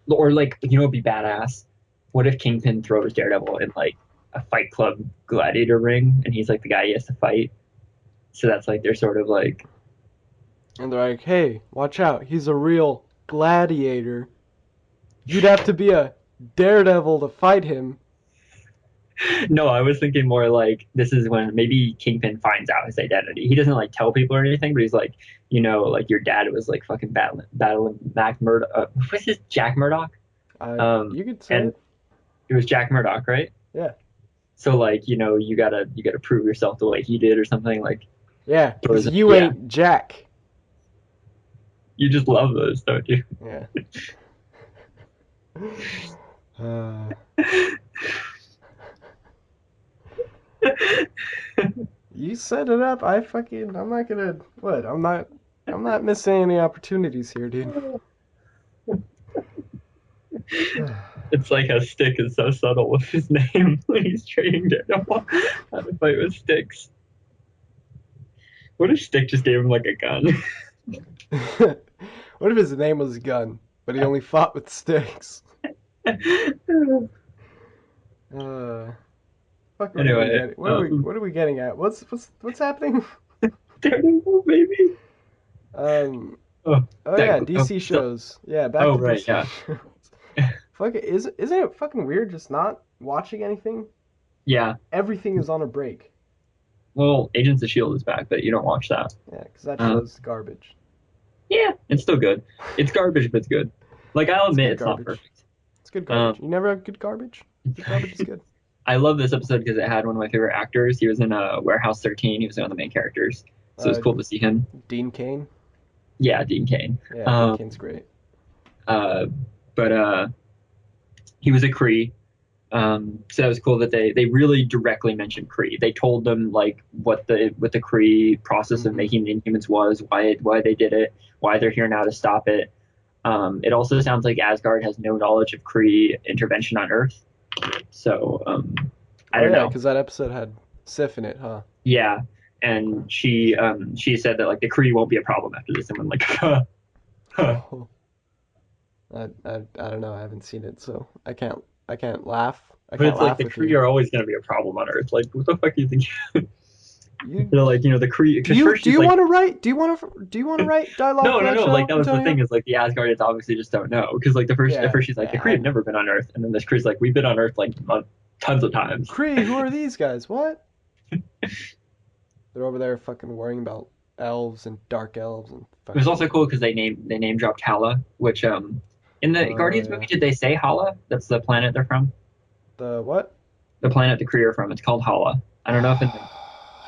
or it'd be badass. What if Kingpin throws Daredevil in a Fight Club gladiator ring, and he's the guy he has to fight? So that's they're sort of And they're like, hey, watch out, he's a real gladiator. You'd have to be a daredevil to fight him. No, I was thinking more this is when maybe Kingpin finds out his identity. He doesn't tell people or anything, but he's your dad was fucking battling Mac Murdock. What's his Jack Murdock? You could say and it was Jack Murdock, right? Yeah. So you gotta prove yourself the way he did or something Yeah, because you ain't Jack. You just love those, don't you? Yeah. you set it up. I'm not gonna. What? I'm not missing any opportunities here, dude. It's like how Stick is so subtle with his name when he's training Daredevil how to fight with sticks. What if Stick just gave him like a gun? What if his name was Gun, but he only fought with sticks? Fuck. Anyway, What are we getting at? What's happening? Daredevil, baby. Oh that- yeah, DC so- shows. Yeah, back Oh, to right, DC yeah. shows. Fuck it, isn't it fucking weird just not watching anything? Yeah. Everything is on a break. Well, Agents of Shield is back, but you don't watch that. Yeah, because that Uh, show's garbage. Yeah, it's still good. It's garbage, but it's good. Like I'll admit, good it's not garbage. perfect. It's good garbage. You never have good garbage? Good garbage is good. I love this episode because it had one of my favorite actors. He was in Warehouse 13. He was one of the main characters, so it's cool to see him. Dean Cain? Yeah, Dean Cain. Yeah, Dean Cain's great. But he was a Kree. So it was cool that they really directly mentioned Kree. They told them like what the Kree process of making the Inhumans was, why they did it, why they're here now to stop it. It also sounds like Asgard has no knowledge of Kree intervention on Earth. So I don't know. Because that episode had Sif in it, huh? Yeah, and she said that like the Kree won't be a problem after this, and I'm like, Oh. I don't know. I haven't seen it, so I can't laugh. I but can't it's like laugh the with Kree you. are always going to be a problem on Earth. Like, what the fuck do you think? You, They're like, the Kree. do you want to write? Do you want to write dialogue? No, for no, that no. show, Like that was the Antonio? thing is like the Asgardians obviously just don't know because like at first she's like the Kree have never been on Earth, and then this Kree's like we've been on Earth like tons of times. Kree, who are these guys? What? They're over there fucking worrying about elves and dark elves and. It was also cool because they name dropped Hala, which in the Guardians movie did they say Hala? That's the planet they're from. The what? The planet the Kree are from. It's called Hala. I don't know if it's.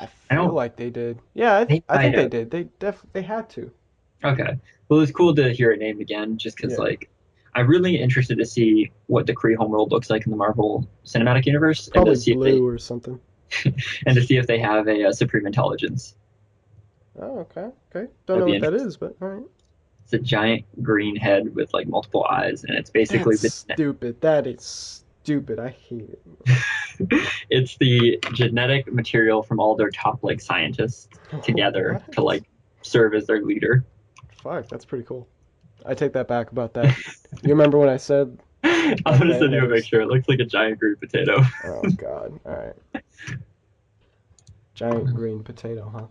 I feel like they did. Yeah, I think they did. They had to. Okay. Well, it's cool to hear it named again, just because like I'm really interested to see what the Kree homeworld looks like in the Marvel Cinematic Universe, Probably and to see blue or something. and to see if they have a supreme intelligence. Oh, okay. Don't That'd know be what that is, but all right. It's a giant green head with like multiple eyes, and it's basically That's stupid. That is stupid. I hate it. it's the genetic material from all their top like scientists together What? to like serve as their leader. Fuck, that's pretty cool. I take that back about that. You remember when I said? I'm gonna Okay, send you a that is- picture. It looks like a giant green potato. Oh God. All right. Giant green potato, huh?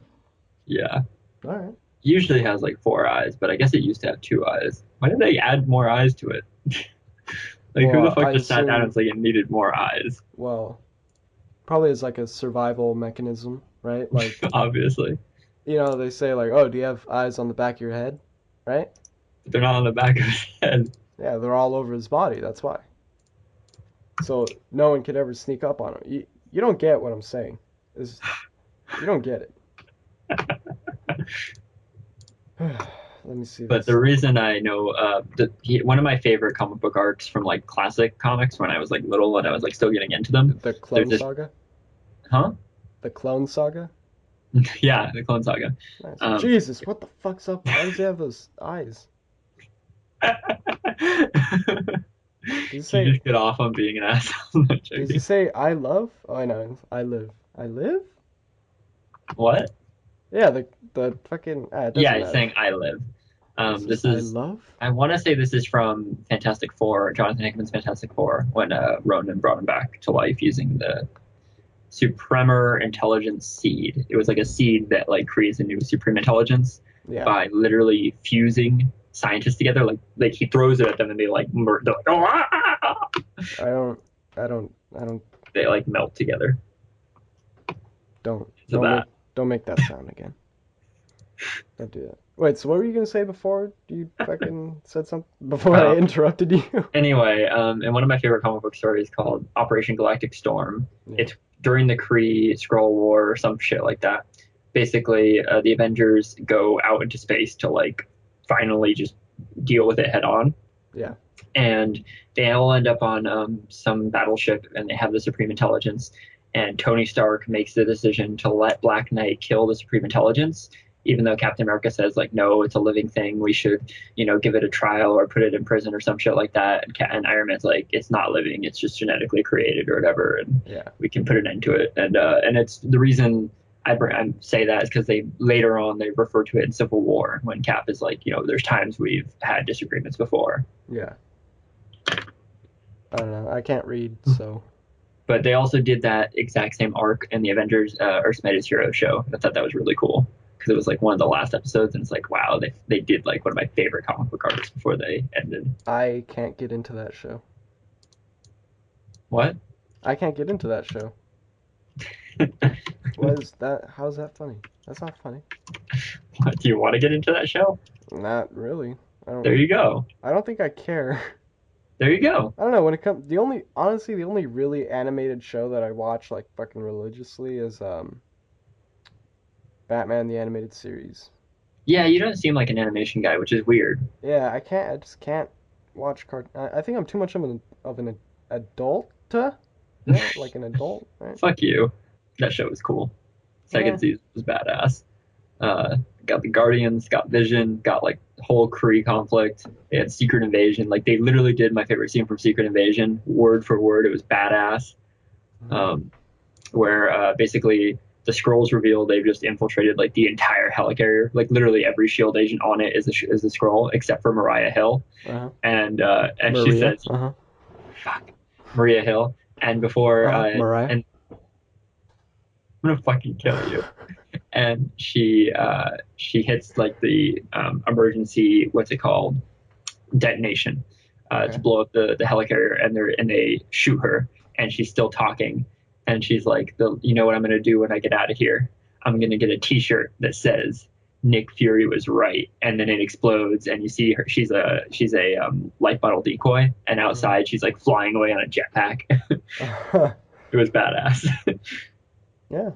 Yeah. All right. Usually has like 4 eyes, but I guess it used to have 2 eyes. Why did they add more eyes to it? Like who Well, the fuck I just sat down assume- and was like it needed more eyes? Well, probably as like a survival mechanism, right? Like, Obviously. they say like, oh, do you have eyes on the back of your head? Right? They're not on the back of his head. Yeah, they're all over his body. That's why. So no one could ever sneak up on him. You don't get what I'm saying. You don't get it. Let me see But this. the reason I know one of my favorite comic book arcs from like classic comics when I was like little and I was like still getting into them. The Clone just- Saga? Huh? The Clone Saga? Yeah, the Clone Saga. Nice. Jesus, what the fuck's up? Why does he have those eyes? You say- just get off on being an asshole. I'm Does he joking. say I love? Oh, I know. I live. I live? What? Yeah, the fucking. It doesn't Yeah, he's matter. saying I live. This I is love? I want to say this is from Fantastic Four, Jonathan Hickman's Fantastic Four, when Ronan brought him back to life using the Supremer Intelligence Seed. It was like a seed that like creates a new Supreme Intelligence Yeah. by literally fusing scientists together. Like he throws it at them and they like they're like, oh, ah! I don't. They like melt together. Don't. So that. Don't make that sound again. Don't do that. Wait, so what were you gonna say before you fucking said something? Before I interrupted you? Anyway, and one of my favorite comic book stories called Operation Galactic Storm. Yeah. It's during the Kree Skrull War or some shit like that. Basically, the Avengers go out into space to like finally just deal with it head on. Yeah. And they all end up on some battleship, and they have the Supreme Intelligence. and Tony Stark makes the decision to let Black Knight kill the Supreme Intelligence, even though Captain America says like, no, it's a living thing. We should, give it a trial or put it in prison or some shit like that. And Iron Man's like, it's not living. It's just genetically created or whatever, and Yeah. we can put an end to it. And it's the reason I say that is because they later on they refer to it in Civil War when Cap is like, there's times we've had disagreements before. Yeah. I don't know. I can't read, so. But they also did that exact same arc in the Avengers Earth's Mightiest Heroes show. I thought that was really cool because it was like one of the last episodes, and it's like, wow, they did like one of my favorite comic book arcs before they ended. I can't get into that show. What? I can't get into that show. What is that? How's that funny? That's not funny. What, do you want to get into that show? Not really. There you go. I don't think I care. There you go. I don't know, when it comes, honestly, the only really animated show that I watch like fucking religiously is Batman the Animated Series. Yeah, you don't seem like an animation guy, which is weird. Yeah, I just can't watch I think I'm too much of an adult, like an adult, right? Fuck you. That show was cool. Second Yeah. season was badass. Got the Guardians, got Vision, got like the whole Kree conflict. They had Secret Invasion. Like they literally did my favorite scene from Secret Invasion, word for word. It was badass. Where basically the Skrulls reveal they've just infiltrated like the entire helicarrier. Like literally every Shield agent on it is a Skrull except for Mariah Hill. Uh-huh. And Maria. she says, Uh-huh. "Fuck, Maria Hill." And before Mariah. and I'm gonna fucking kill you. And she hits like the emergency, what's it called, detonation, to blow up the helicarrier, and they shoot her, and she's still talking, and she's like, you know what I'm gonna do when I get out of here? I'm gonna get a T-shirt that says Nick Fury was right, and then it explodes, and you see her. She's a light bottle decoy, and outside she's like flying away on a jetpack. It was badass. Yeah.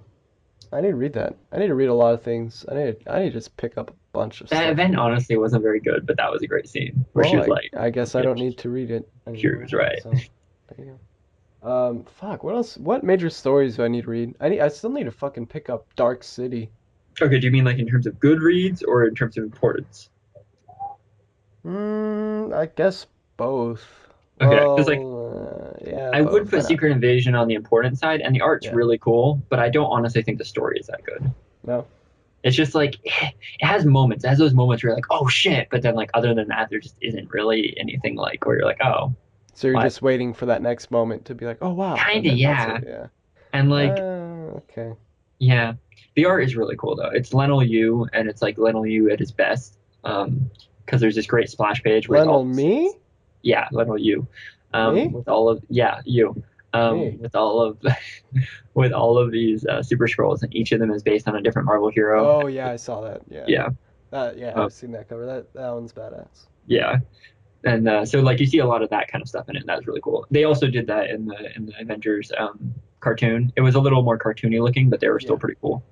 I need to read that. I need to read a lot of things. I need to just pick up a bunch of That stuff. event honestly wasn't very good, but that was a great scene where she Well, was like, I guess I don't need to read it Fury anymore. was right. So, there you go. Fuck, what else? What major stories do I need to read? I still need to fucking pick up Dark City. Okay, do you mean like in terms of good reads or in terms of importance? I guess both. Okay, because like Yeah, I would both. put Secret Invasion on the important side, and the art's Yeah. really cool, but I don't honestly think the story is that good. No. It's just like it has moments. It has those moments where you're like, oh shit, but then like other than that, there just isn't really anything like where you're like, oh, So you're what? just waiting for that next moment to be like, oh wow. Kinda, and then yeah. that's it, yeah. And like Okay. yeah, the art is really cool though. It's Lionel Yu, and it's like Lionel Yu at his best. Because there's this great splash page where Lionel me? Yeah, Lionel Yu. Me? With all of you. Me. With all of with all of these Super Scrolls, and each of them is based on a different Marvel hero. Oh yeah, I saw that. Yeah. Yeah, I've seen that cover. That one's badass. yeah. And so like you see a lot of that kind of stuff in it, and that was really cool. They also did that in the Avengers cartoon. It was a little more cartoony looking, but they were still pretty cool.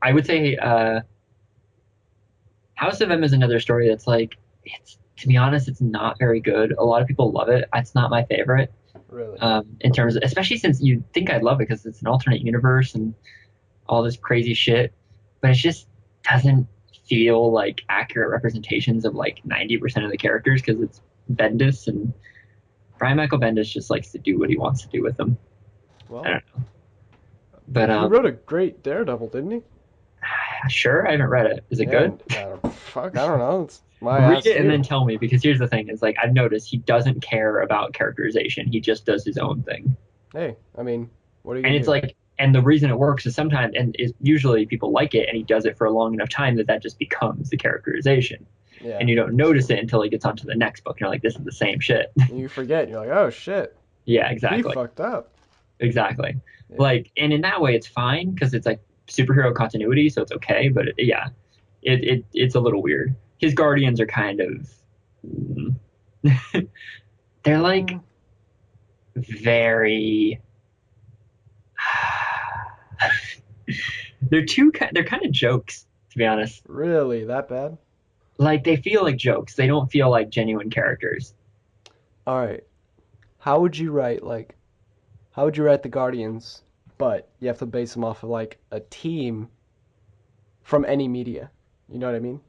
I would say House of M is another story that's like, to be honest, it's not very good. A lot of people love it. It's not my favorite. Really. In terms of, especially since you'd think I'd love it because it's an alternate universe and all this crazy shit, but it just doesn't feel like accurate representations of like 90% of the characters because it's Bendis, and Brian Michael Bendis just likes to do what he wants to do with them. Well, I don't know. But he wrote a great Daredevil, didn't he? sure, I haven't read it. Is it good? Fuck, I don't know. It's my Read ass it and too. then tell me, because here's the thing: is like I've noticed he doesn't care about characterization. He just does his own thing. Hey, I mean, what are you And gonna it's do? like, and the reason it works is sometimes, and is usually people like it, and he does it for a long enough time that just becomes the characterization, Yeah. and you don't notice it until he gets onto the next book. And you're like, this is the same shit. You forget. You're like, oh shit, Yeah, he exactly, fucked up. exactly. Yeah. Like, and in that way, it's fine because it's like superhero continuity, so it's okay. But it's a little weird. His Guardians are kind of, they're like very. They're kind of jokes, to be honest. Really, that bad? Like they feel like jokes. They don't feel like genuine characters. All right. how would you write like how would you write the Guardians, but you have to base them off of like a team from any media. You know what I mean?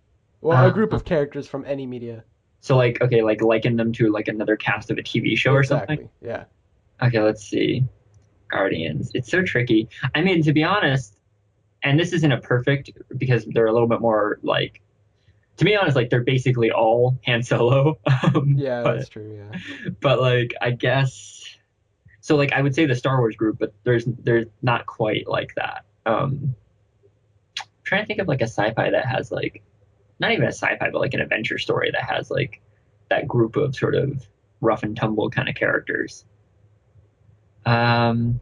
Well, a group Uh, of characters from any media. so like okay, like liken them to like another cast of a TV show or something. Exactly. Yeah. Okay, let's see. Guardians. It's so tricky. I mean, to be honest, and this isn't a perfect because they're a little bit more like to be honest, like they're basically all Han Solo. Yeah, But that's true. Yeah. but like I guess so like I would say the Star Wars group, but there's not quite like that. I'm trying to think of like a sci-fi that has like not even a sci-fi, but like an adventure story that has like that group of sort of rough and tumble kind of characters. Um,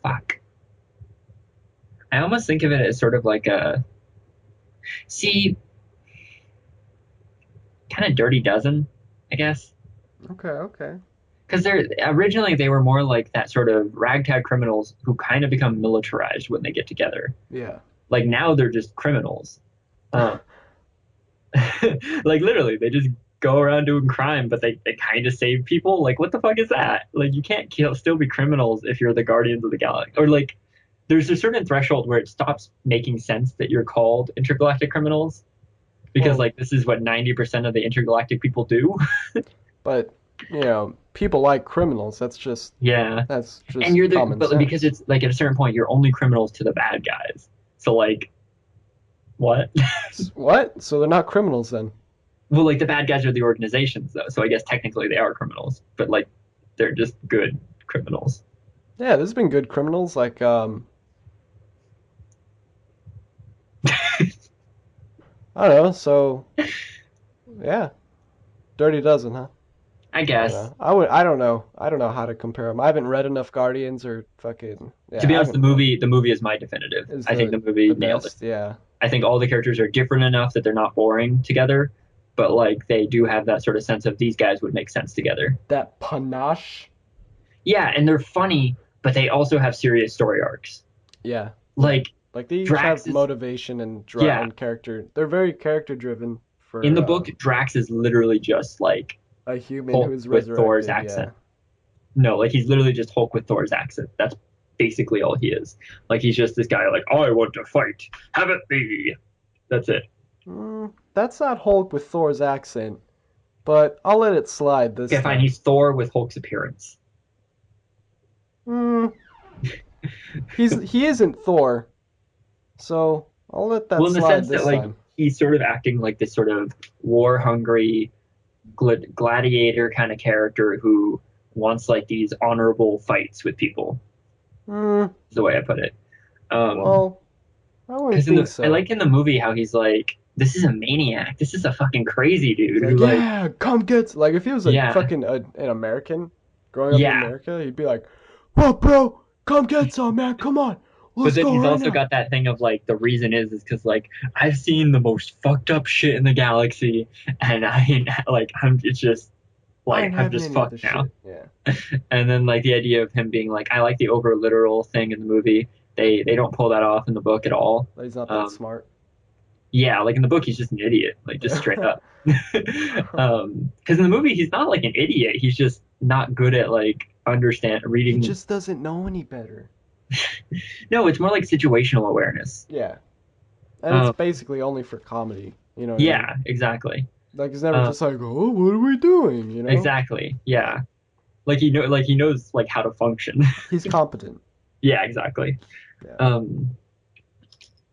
fuck. I almost think of it as sort of like a see, kind of Dirty Dozen, I guess. Okay. Okay. Because they were more like that sort of ragtag criminals who kind of become militarized when they get together. Yeah. Like now they're just criminals. Um, like literally, they just go around doing crime, but they kind of save people. Like what the fuck is that? Like you can't still be criminals if you're the Guardians of the Galaxy. Or like there's a certain threshold where it stops making sense that you're called intergalactic criminals because Well, like this is what 90% of the intergalactic people do. but people like criminals. Yeah. That's And just you're common but because sense. it's like at a certain point you're only criminals to the bad guys. So like what? What? So they're not criminals then? Well, like the bad guys are the organizations though. So I guess technically they are criminals, but like they're just good criminals. Yeah, there's been good criminals like I don't know. So yeah, Dirty Dozen, huh? I I don't guess. know. I don't know. I don't know how to compare them. I haven't read enough Guardians or fucking To yeah. be I honest, haven't read. the movie is my definitive. Is I think the movie the nailed it. best? Yeah. I think all the characters are different enough that they're not boring together, but like they do have that sort of sense of these guys would make sense together. That panache. Yeah, and they're funny, but they also have serious story arcs. Yeah. Like Like they each Drax have is motivation and drive yeah, and character. They're very character driven in for the book Drax is literally just like a human Hulk who's with Thor's resurrected. Yeah. accent. No, like he's literally just Hulk with Thor's accent. That's basically all he is. Like he's just this guy like, I want to fight. Have it be. That's it. That's not Hulk with Thor's accent, but I'll let it slide this Okay, fine. time. He's Thor with Hulk's appearance. Mm, he isn't Thor, so I'll let that Well, in the slide sense that this like time. he's sort of acting like this sort of war hungry gladiator kind of character who wants like these honorable fights with people. Hmm. Is the way I put it. Well, I wouldn't Because in think the I so. like in the movie how he's like, this is a maniac. This is a fucking crazy He's dude who like, like, yeah, come get. Like if he was a yeah, fucking an American growing up in yeah. America, he'd be like, "What, bro? Come get some, man. Come on, But let's then go he's right also now." got that thing of like the reason is because like I've seen the most fucked up shit in the galaxy, and I like I'm it's just I like ain't I'm having just any of fucked this now. shit. Yeah. And then like the idea of him being like I like the over literal thing in the movie. They don't pull that off in the book at all. Like, he's not that Um, smart. yeah, like in the book he's just an idiot, like just straight Yeah. up. Because in the movie he's not like an idiot. He's just not good at like understand He reading. just doesn't know any better. No, it's more like situational awareness. Yeah. And it's Um, basically only for comedy. You know what I mean? yeah, exactly. Like he's never Um, just like, oh, what are we doing? You know? exactly. Yeah. Like he knows like how to function. He's competent. Yeah, exactly. Yeah.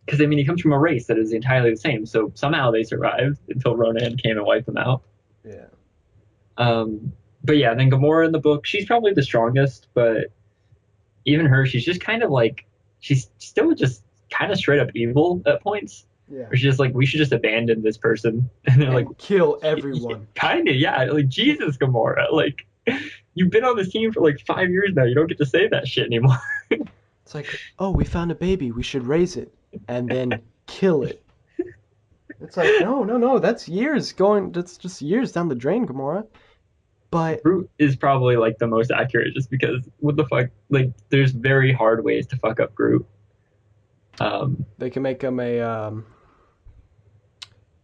Because I mean he comes from a race that is entirely the same, so somehow they survived until Ronan came and wiped them out. Yeah. But yeah, then Gamora in the book, she's probably the strongest, but even her, she's just kind of like she's still just kind of straight up evil at points. Yeah. Where she's just like, we should just abandon this person, and they're like, And kill everyone. kind of, yeah, like Jesus, Gamora, like you've been on this team for like 5 years now, you don't get to say that shit anymore. It's like, oh, we found a baby. We should raise it and then kill it. It's like, no, no, no. That's years going. That's just years down the drain, Gamora. But Groot is probably like the most accurate, just because what the fuck, like there's very hard ways to fuck up Groot. they can make him a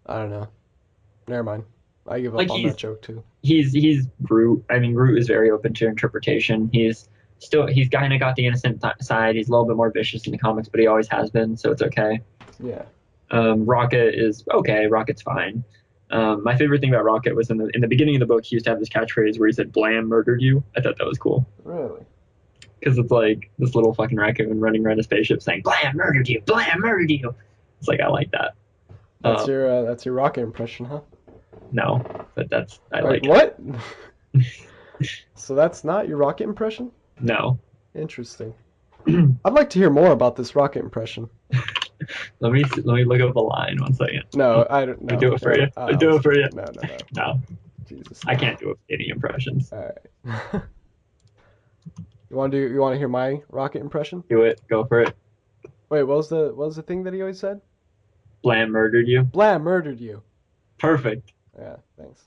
I don't know. Never mind. I give up Like on he's that joke too. he's Groot. I mean, Groot is very open to interpretation. He's kind of got the innocent side. He's a little bit more vicious in the comics, but he always has been, so it's okay. Yeah. Rocket is okay. Rocket's fine. My favorite thing about Rocket was in the beginning of the book, he used to have this catchphrase where he said "Blam murdered you." I thought that was cool Really? because it's like this little fucking raccoon running around a spaceship saying "Blam murdered you, Blam murdered you." It's like I like that. That's your Rocket impression, huh? No, but I Wait, like it. what? So that's not your Rocket impression? No. Interesting. I'd like to hear more about this Rocket impression. Let me look up a line 1 second. No, I don't know. I do it for you. I do it for you. No. No, Jesus. I can't do any impressions. All right. You want to hear my Rocket impression? Do it. Go for it. Wait, what was the thing that he always said? Blam murdered you. Blam murdered you. Perfect. Yeah, thanks.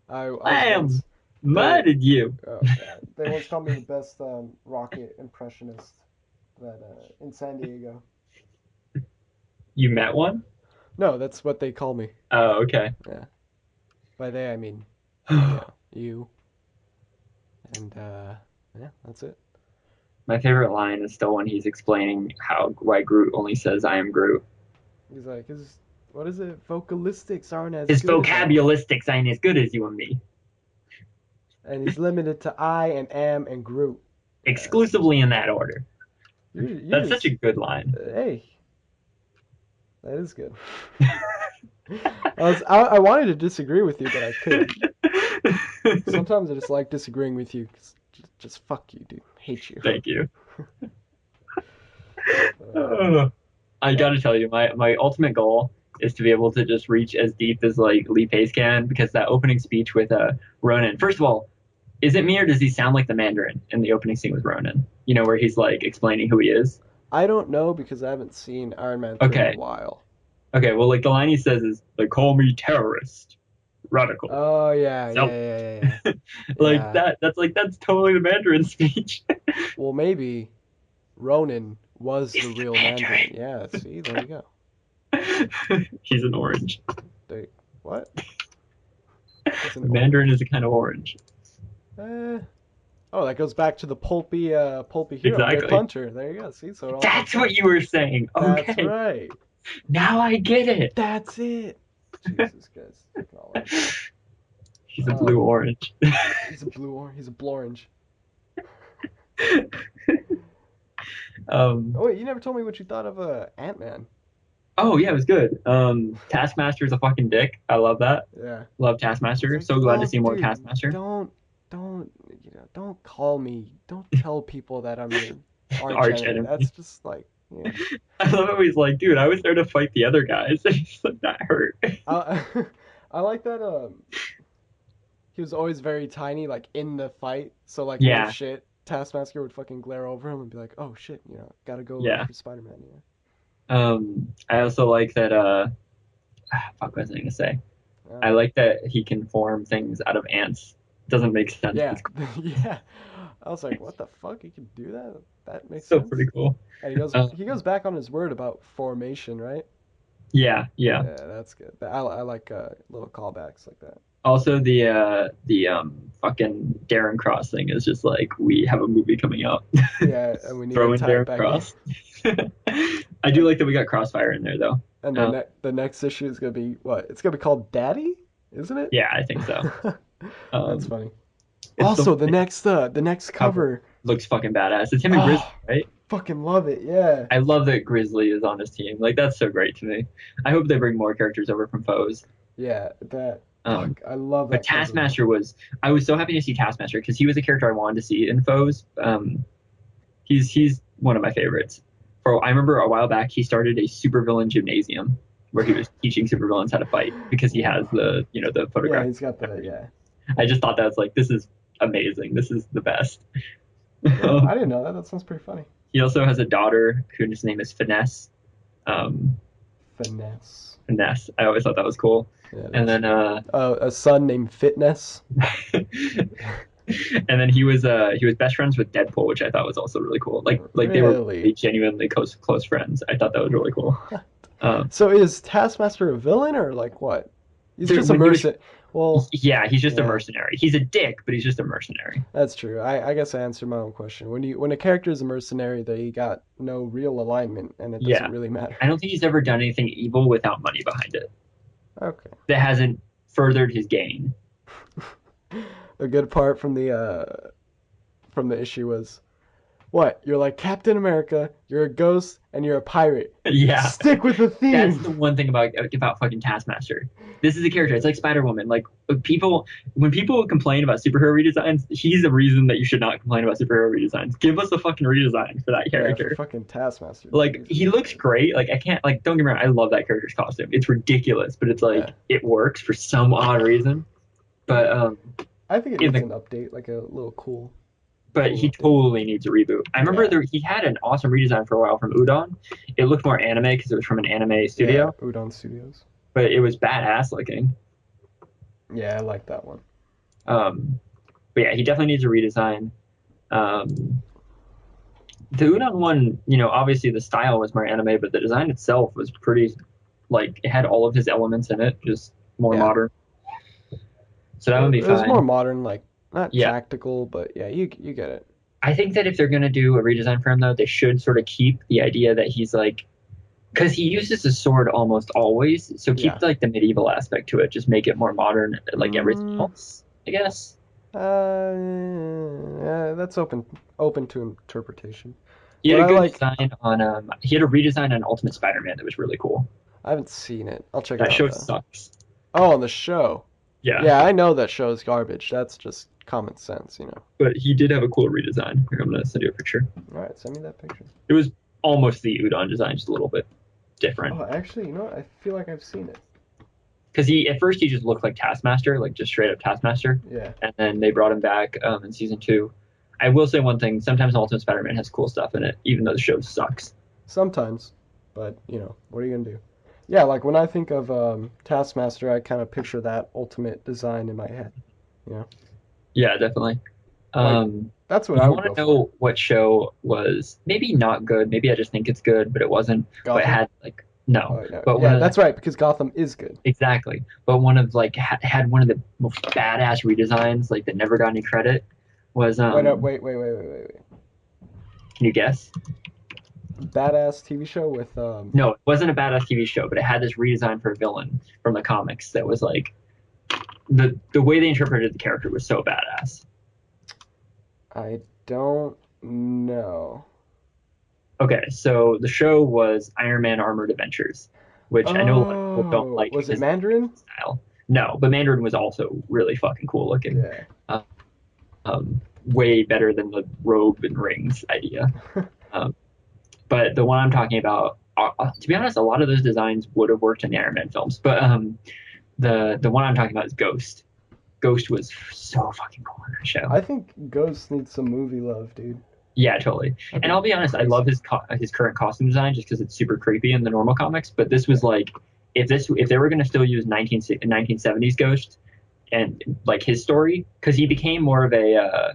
I Blam once, murdered you. oh, God. They once called me the best Rocket impressionist in San Diego. You met one? No, that's what they call me. Oh, okay. Yeah. By they, I mean you. And yeah, that's it. My favorite line is still when he's explaining why Groot only says "I am Groot." He's like, what is it? Vocalistics aren't as His good as I. vocabularistics ain't as good as you and me. And he's limited to I and am and Groot. Exclusively in that order. That's just, such a good line. Hey, that is good. I wanted to disagree with you, but I couldn't. Sometimes I just like disagreeing with you. 'Cause just fuck you, dude. Hate you. Thank you. I gotta tell you, my ultimate goal is to be able to just reach as deep as like Lee Pace can, because that opening speech with Ronan. First of all, is it me or does he sound like the Mandarin in the opening scene with Ronan? You know, where he's like explaining who he is. I don't know because I haven't seen Iron Man 3 in a while. Okay, well, like the line he says is, "They call me terrorist, radical." Oh yeah. Like Yeah. that's totally the Mandarin speech. Well, maybe Ronan was the It's the real Mandarin. Mandarin. Yeah. See, there you go. He's an orange. What? The Mandarin is a kind of orange. Oh, that goes back to the pulpy hero, Exactly. Nick Hunter. There you go. See, so That's what you were saying. Okay. That's right. Now I get it. That's it. Jesus, guys. He's a blue orange. He's a blue orange. He's a blorange. Oh wait, you never told me what you thought of Ant-Man. Oh yeah, it was good. Taskmaster's a fucking dick. I love that. Yeah. Love Taskmaster. Like, So glad to see more dude, Taskmaster. Don't call me. Don't tell people that I'm your Arch enemy. enemy. That's just like, yeah. I love how he's like, dude, I was there to fight the other guys. He's like, that hurt. I like that. He was always very tiny, like in the fight. So like, Yeah. no shit, Taskmaster would fucking glare over him and be like, "Oh shit, gotta go Yeah. for Spider-Man." Yeah. I also like that. Fuck, what was I gonna say? I like that he can form things out of ants. Doesn't make sense. Yeah. It's cool. Yeah. I was like, what the fuck? He can do that? That makes So sense. pretty cool. And he goes back on his word about formation, right? Yeah. Yeah, that's good. I like little callbacks like that. Also, the fucking Darren Cross thing is just like, we have a movie coming out. Yeah, and we need Throw to in tie it Darren back Cross. I do like that we got Crossfire in there though. in. And the next issue is gonna be what? It's gonna be called Daddy, isn't it? Yeah, I think so. That's funny. It's Also, the next cover looks fucking badass. It's him and Grizzly, right? Fucking love it, yeah. I love that Grizzly is on his team. Like, that's so great to me. I hope they bring more characters over from Foes. Yeah, fuck, I love that. But Taskmaster I was so happy to see Taskmaster because he was a character I wanted to see in Foes. He's one of my favorites. I remember a while back he started a supervillain gymnasium where he was teaching supervillains how to fight because he has the photograph. Yeah, he's got I just thought that was like, this is amazing. This is the best. Yeah, I didn't know that. That sounds pretty funny. He also has a daughter whose name is Finesse. Finesse. Finesse. I always thought that was cool. Yeah, and then a son named Fitness. And then he was best friends with Deadpool, which I thought was also really cool. Like they were really genuinely close friends. I thought that was really cool. So is Taskmaster a villain or like what? He's just a mercenary. Well, Yeah, he's just a yeah, mercenary. He's a dick, but he's just a mercenary. that's true. I guess I answered my own question. When a character is a mercenary, they got no real alignment, and it doesn't Yeah. really matter. I don't think he's ever done anything evil without money behind it Okay. that hasn't furthered his gain. A good part from the issue was what? You're like Captain America, you're a ghost, and you're a pirate. Yeah. Stick with the That's the theme. one thing about fucking Taskmaster. This is a character. It's like Spider-Woman. Like when people complain about superhero redesigns, he's the reason that you should not complain about superhero redesigns. Give us a fucking redesign for that Yeah, for character. fucking Taskmaster. Like he looks great. Like I can't like don't get me wrong. I love that character's costume. It's ridiculous, but it's like Yeah. it works for some odd reason. But I think it in needs the an update, like a little cool. but Cool he update. totally needs a reboot. I remember Yeah. he had an awesome redesign for a while from Udon. It looked more anime because it was from an anime studio, Yeah, Udon Studios. but it was badass looking. Yeah, I like that one. But yeah, he definitely needs a redesign. Um, the Udon one, obviously the style was more anime, but the design itself was pretty, like, it had all of his elements in it, just more Yeah. modern. So that would be It was fine. more modern, like not Yeah. tactical, but yeah, you get it. I think that if they're going to do a redesign for him, though, they should sort of keep the idea that he's like, because he uses a sword almost always, so keep Yeah. like the medieval aspect to it, just make it more modern, like everything Mm. else, I guess. Yeah, that's open to interpretation. He had What a I good like, design on he had a redesign on Ultimate Spider-Man that was really cool. I haven't seen it. I'll check it That out show though. sucks. Oh, on the show. Yeah, Yeah, I know that show is garbage. That's just common sense, you know. but he did have a cool redesign. Here, I'm gonna send you a picture. All right, send me that picture. It was almost the Udon design, just a little bit different. Oh, actually, you know what? I feel like I've seen it. Because at first he just looked like Taskmaster, like just straight up Taskmaster, Yeah. and then they brought him back in season 2. I will say one thing: sometimes Ultimate Spider-Man has cool stuff in it, even though the show sucks. Sometimes, but you know, what are you gonna do? Yeah, like when I think of Taskmaster, I kind of picture that ultimate design in my head. Yeah, definitely. Um, That's what you I would want go to know what show was maybe not good? Maybe I just think it's good, but it wasn't. for. But it Gotham. had like no. Oh, no. But one Yeah, of that's right, because Gotham is good. exactly. But one of like had one of the most badass redesigns like that never got any credit was Wait, no, wait. Can you guess? Badass TV show with No, it wasn't a badass TV show, but it had this redesign for a villain from the comics that was like the way they interpreted the character was so badass. I don't know. Okay, so the show was Iron Man Armored Adventures, which I know a lot of people don't like Was it because Mandarin? of the style. No, but Mandarin was also really fucking cool looking. Yeah. Way better than the robe and rings idea. But the one I'm talking about, to be honest, a lot of those designs would have worked in the Iron Man films. But the one I'm talking about is Ghost. Ghost was so fucking cool in that show. I think Ghost needs some movie love, dude. Yeah, totally. And I'll be honest, I love his current costume design just because it's super creepy in the normal comics. But this was like, if they were going to still use 1970s Ghost and like his story, because he became more of a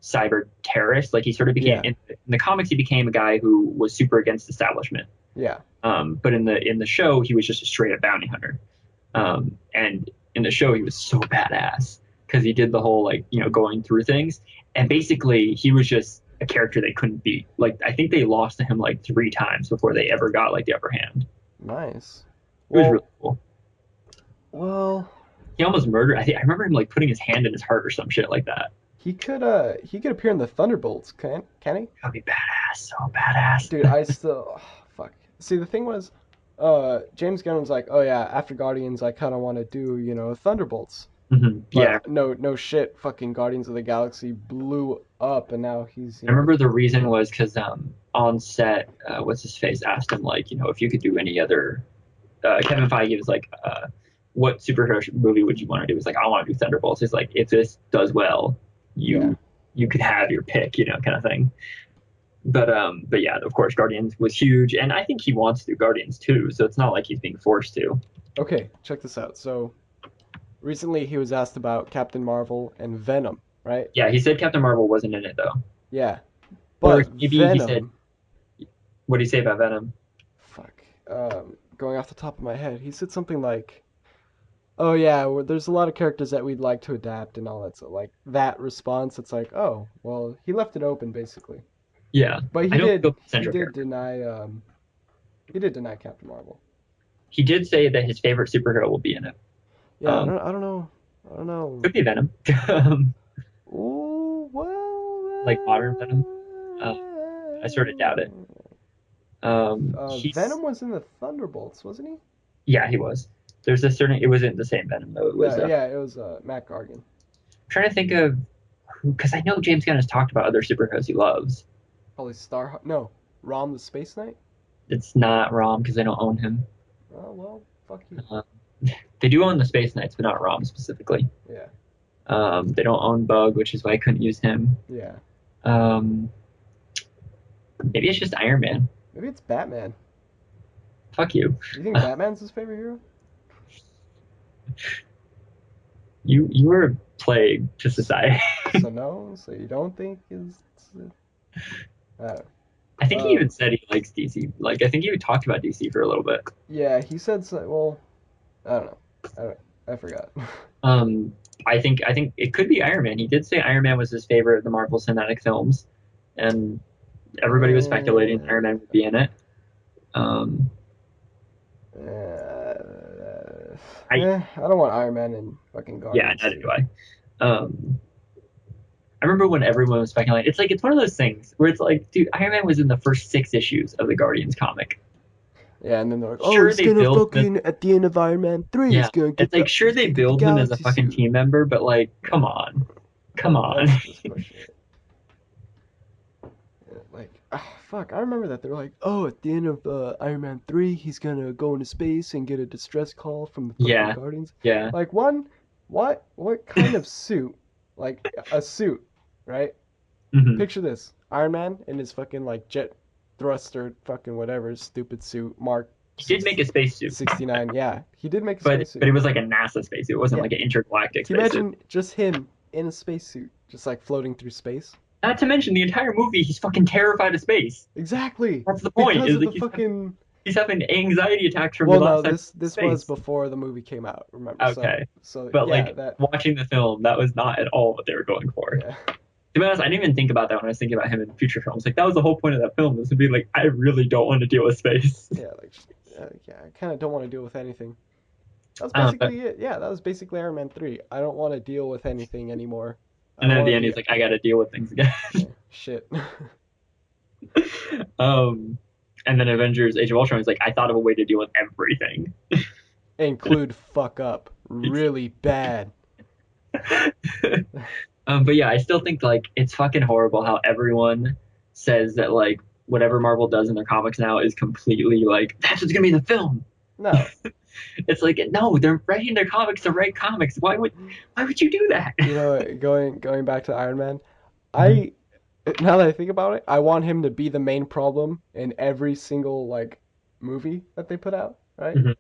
cyber terrorist. Like he sort of became in the comics, he became a guy who was super against establishment. Yeah. But in the show, he was just a straight up bounty hunter. And in the show, he was so badass because he did the whole like going through things, and basically he was just a character they couldn't beat. Like I think they lost to him like 3 times before they ever got like the upper hand. Nice. It was really cool. Well, He almost murdered. I remember him like putting his hand in his heart or some shit like that. he could appear in the Thunderbolts, can he? That'd be badass, so badass. Dude, I still fuck. See, the thing was, James Gunn was like, "Oh yeah, after Guardians, I kind of want to do, Thunderbolts." Mm-hmm. But Yeah, no shit, fucking Guardians of the Galaxy blew up, and now he's. I remember the reason was because on set, what's his face asked him like, if you could do any other. Kevin Feige was like, what superhero movie would you want to do? He's like, I want to do Thunderbolts. He's like, if this does well, you could have your pick, kind of thing. But yeah, of course, Guardians was huge, and I think he wants to do Guardians too. So it's not like he's being forced to. Okay, check this out. So, recently he was asked about Captain Marvel and Venom, right? Yeah, he said Captain Marvel wasn't in it though. Yeah, Or but maybe Venom. he said. What do you say about Venom? Fuck. Going off the top of my head, he said something like, Oh yeah, there's a lot of characters that we'd like to adapt and all that. So like that response, it's like, oh, well, he left it open basically. Yeah, But I don't feel he central did character. deny he did deny Captain Marvel. He did say that his favorite superhero will be in it. Yeah, Um, I don't know. I don't know. could be Venom, Ooh, like modern Venom. Uh, I sort of doubt it. He's Venom was in the Thunderbolts, wasn't he? Yeah, he was. There's a certain. It wasn't the same Venom though. It was. No, yeah, it was Matt Gargan. Trying to think of because I know James Gunn has talked about other superheroes he loves. Probably Star. No, Rom the Space Knight. It's not Rom because they don't own him. Oh well, fuck you. Uh, they do own the Space Knights, but not Rom specifically. Yeah, They don't own Bug, which is why I couldn't use him. yeah. Um, maybe it's just Iron Man. Maybe it's Batman. Fuck you. You think Batman's his favorite hero? You were a plague to society. So no. So you don't think is? I don't know. I think he even said he likes DC. Like I think he even talked about DC for a little bit. Yeah, he said so. Well, I don't know. I forgot. I think it could be Iron Man. He did say Iron Man was his favorite of the Marvel Cinematic films, and everybody was speculating Iron Man would be in it. I don't want Iron Man in fucking Yeah, Guardians. neither do I. I remember when everyone was speculating. It's one of those things where it's like, dude, Iron Man was in the first 6 issues of the Guardians comic. Yeah, and then they're like, oh, Sure, he's they gonna built fucking at the end of Iron Man 3, Yeah, he's gonna get it's like sure he's they gonna get build the him as a galaxy fucking suit. team member, but like, come on. That's just pushing it. Yeah, like, fuck, I remember that. They were like, oh, at the end of Iron Man 3, he's gonna go into space and get a distress call from the fucking Yeah, Guardians. yeah. Like, what kind of suit? Like, a suit, right? hmm Picture this. Iron Man in his fucking, like, jet thruster, fucking whatever, stupid suit, Mark He did make a spacesuit, 69. Yeah, he did make a but spacesuit. it was like a NASA spacesuit. It wasn't Yeah. like an intergalactic Can you spacesuit. imagine just him in a spacesuit, just like floating through space? Not to mention the entire movie, he's fucking terrified of space. Exactly. That's the point. Because Is of like the fucking. he's having anxiety attacks from Well, the no, last time this he was was in space. before the movie came out. Remember? Okay, So but yeah, like that. watching the film, that was not at all what they were going for. Yeah. To be honest, I didn't even think about that when I was thinking about him in future films. Like that was the whole point of that film, was to be like, I really don't want to deal with space. Yeah, like, yeah, I kind of don't want to deal with anything. That was But basically it. Yeah, that was basically Iron Man 3. I don't want to deal with anything anymore. I and don't then at want the to end, be. he's like, I got to deal with things again. Yeah, shit. um, and then Avengers: Age of Ultron is like, I thought of a way to deal with everything. Include fuck up really bad. But yeah, I still think like it's fucking horrible how everyone says that like whatever Marvel does in their comics now is completely like that's what's gonna be in the film. No, It's like no, they're writing their comics to write comics. Why would you do that? you know, going back to Iron Man, I now that I think about it, I want him to be the main problem in every single like movie that they put out, right? Mhm.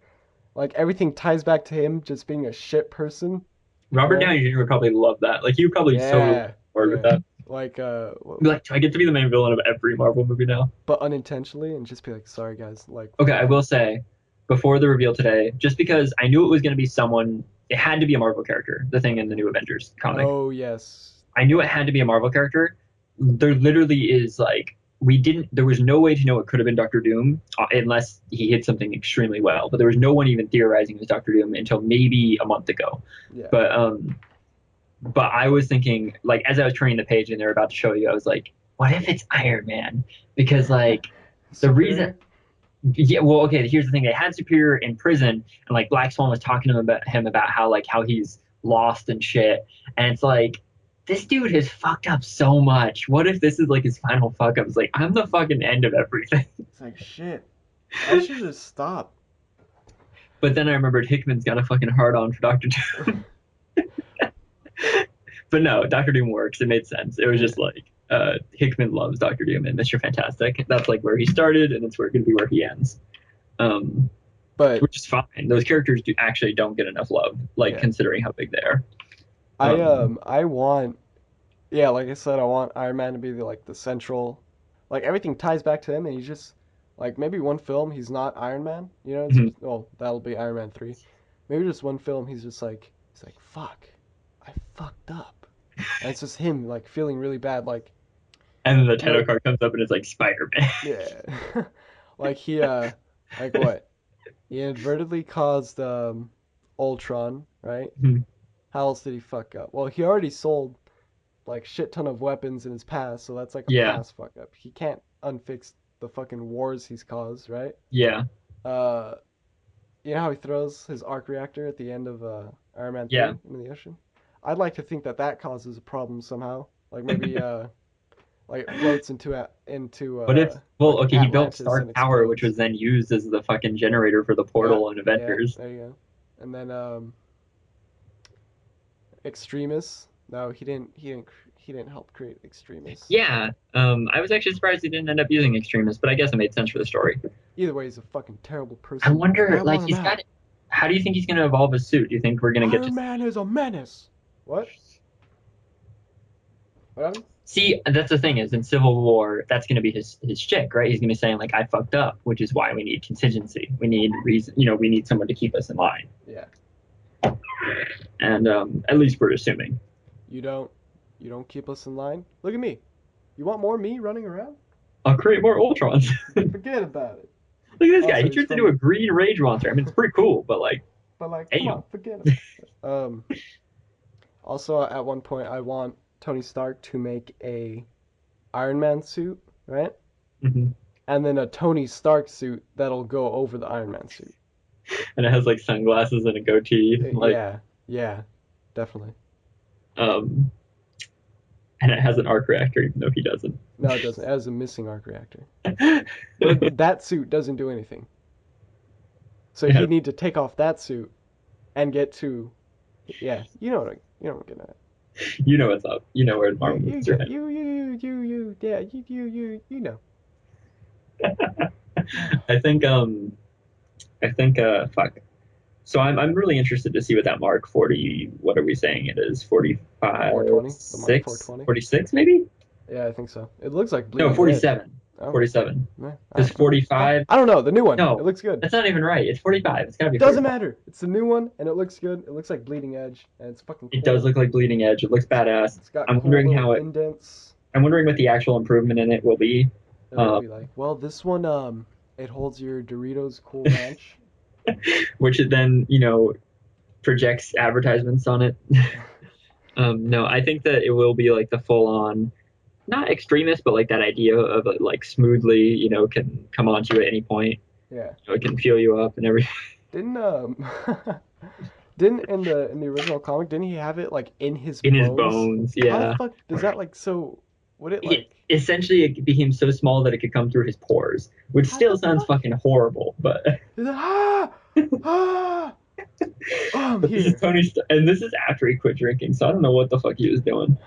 Like everything ties back to him just being a shit person. Robert Yeah. Downey Jr. would probably love that. Like he would probably totally Yeah, on board with yeah. that. Like Be like, do I get to be the main villain of every Marvel movie now? but unintentionally, and just be like, sorry guys, like Okay, I fucking- will say before the reveal today, just because I knew it was going to be someone, it had to be a Marvel character. The thing in the new Avengers comic. Oh yes. I knew it had to be a Marvel character. There literally is like there was no way to know it could have been Doctor Doom unless he hit something extremely well. But there was no one even theorizing it was Doctor Doom until maybe a month ago. Yeah. But I was thinking like as I was turning the page and they were about to show you, I was like, what if it's Iron Man? Because like the reason. Yeah, well, okay. Here's the thing: they had Superior in prison, and like Black Swan was talking to him about how he's lost and shit. And it's like, this dude has fucked up so much. What if this is like his final fuck up? It's like I'm the fucking end of everything. It's like shit. I should just stop. But then I remembered Hickman's got a fucking hard on for Doctor Doom. But no, Doctor Doom works. It made sense. It was just like Hickman loves Doctor Doom and Mr. Fantastic. That's like where he started, and it's going to be where he ends. But Which is fine. Those characters actually don't get enough love, like Yeah. considering how big they are. I want, yeah, like I said, I want Iron Man to be the central, like everything ties back to him, and he's just like maybe one film he's not Iron Man, you know? Mhm. Well, that'll be Iron Man 3. maybe just one film. He's like, fuck, I fucked up. And it's just him like feeling really bad, like And then the title like card comes up and it's like Spider-Man. yeah, like he like what? He inadvertently caused Ultron, right? Mhm. How else did he fuck up? Well, he already sold like shit ton of weapons in his past, so that's like a Yeah, past fuck up. He can't unfix the fucking wars he's caused, right? yeah, Uh, you know how he throws his arc reactor at the end of Iron Man yeah. 3 into the ocean? I'd like to think that that causes a problem somehow. Like maybe like it floats into What if? Well, fucking okay, he built Atlantis Stark and Tower, which explodes. was then used as the fucking generator for the Yeah, portal in yeah, Avengers. there you go. And then Extremis. No, he didn't help create Extremis. Yeah, I was actually surprised he didn't end up using Extremis, but I guess it made sense for the story. Either way, he's a fucking terrible I person, and wonder, I like, want him he's got. out. How do you think he's going to evolve his suit? Do you think we're going to get to Iron Man is a menace. What? What happened? see? That's the thing is in Civil War, that's going to be his shtick, right? He's going to be saying like, "I fucked up," which is why we need contingency. We need reason. We need someone to keep us in line. Yeah. And at least we're assuming. You don't you don't keep us in line? Look at me. You want more me running around? I'll create more Ultrons. Look Forget about it. at this guy. Also, He he's turns into a from green rage monster. I mean, it's pretty cool, but like, but like hate come him. on, forget about it. Also at one point I want Tony Stark to make a Iron Man suit, right? Mhm. And then a Tony Stark suit that'll go over the Iron Man suit. And it has like sunglasses and a goatee, like, Yeah, yeah, definitely. um, and it has an arc reactor, even though he doesn't. No, it doesn't. It has a missing arc reactor. But that suit doesn't do anything. So Yeah, he'd need to take off that suit and get to, yeah, you know what I'm getting at. you know what's up. You know where You Marvel you movies are get headed. yeah you know. I think fuck. So I'm really interested to see what that Mark 40, what are we saying it is? 45, 420, the Mark 6, 420. 46 maybe? Yeah, I think so. It looks like No, Bleeding Edge. 47. Oh, 47. yeah, Because no. 45, I don't know. The new one. It no, looks good. that's not even right. It's 45. It's gotta be Doesn't 45. matter. It's the new one, and it looks good. It looks like Bleeding Edge, and it's fucking It does cool. look like Bleeding Edge. It looks badass. It's got I'm cool wondering little how it. indents. I'm wondering what the actual improvement in it will be. It'll Um, be like, well, this one, it holds your Doritos Cool Ranch. which it then projects advertisements on it. No, I think that it will be like the full on, not extremist, but like that idea of like smoothly, can come onto you at any point. Yeah. It can feel you up and everything. Didn't didn't in the original comic, didn't he have it like in his In his bones? bones. How the Yeah. fuck does that like so would it It like essentially it became so small that it could come through his pores, which how the still sounds fuck? fucking horrible. But Is it, ah oh, I'm but this is here. Tony, and this is after he quit drinking, so I don't know what the fuck he was doing.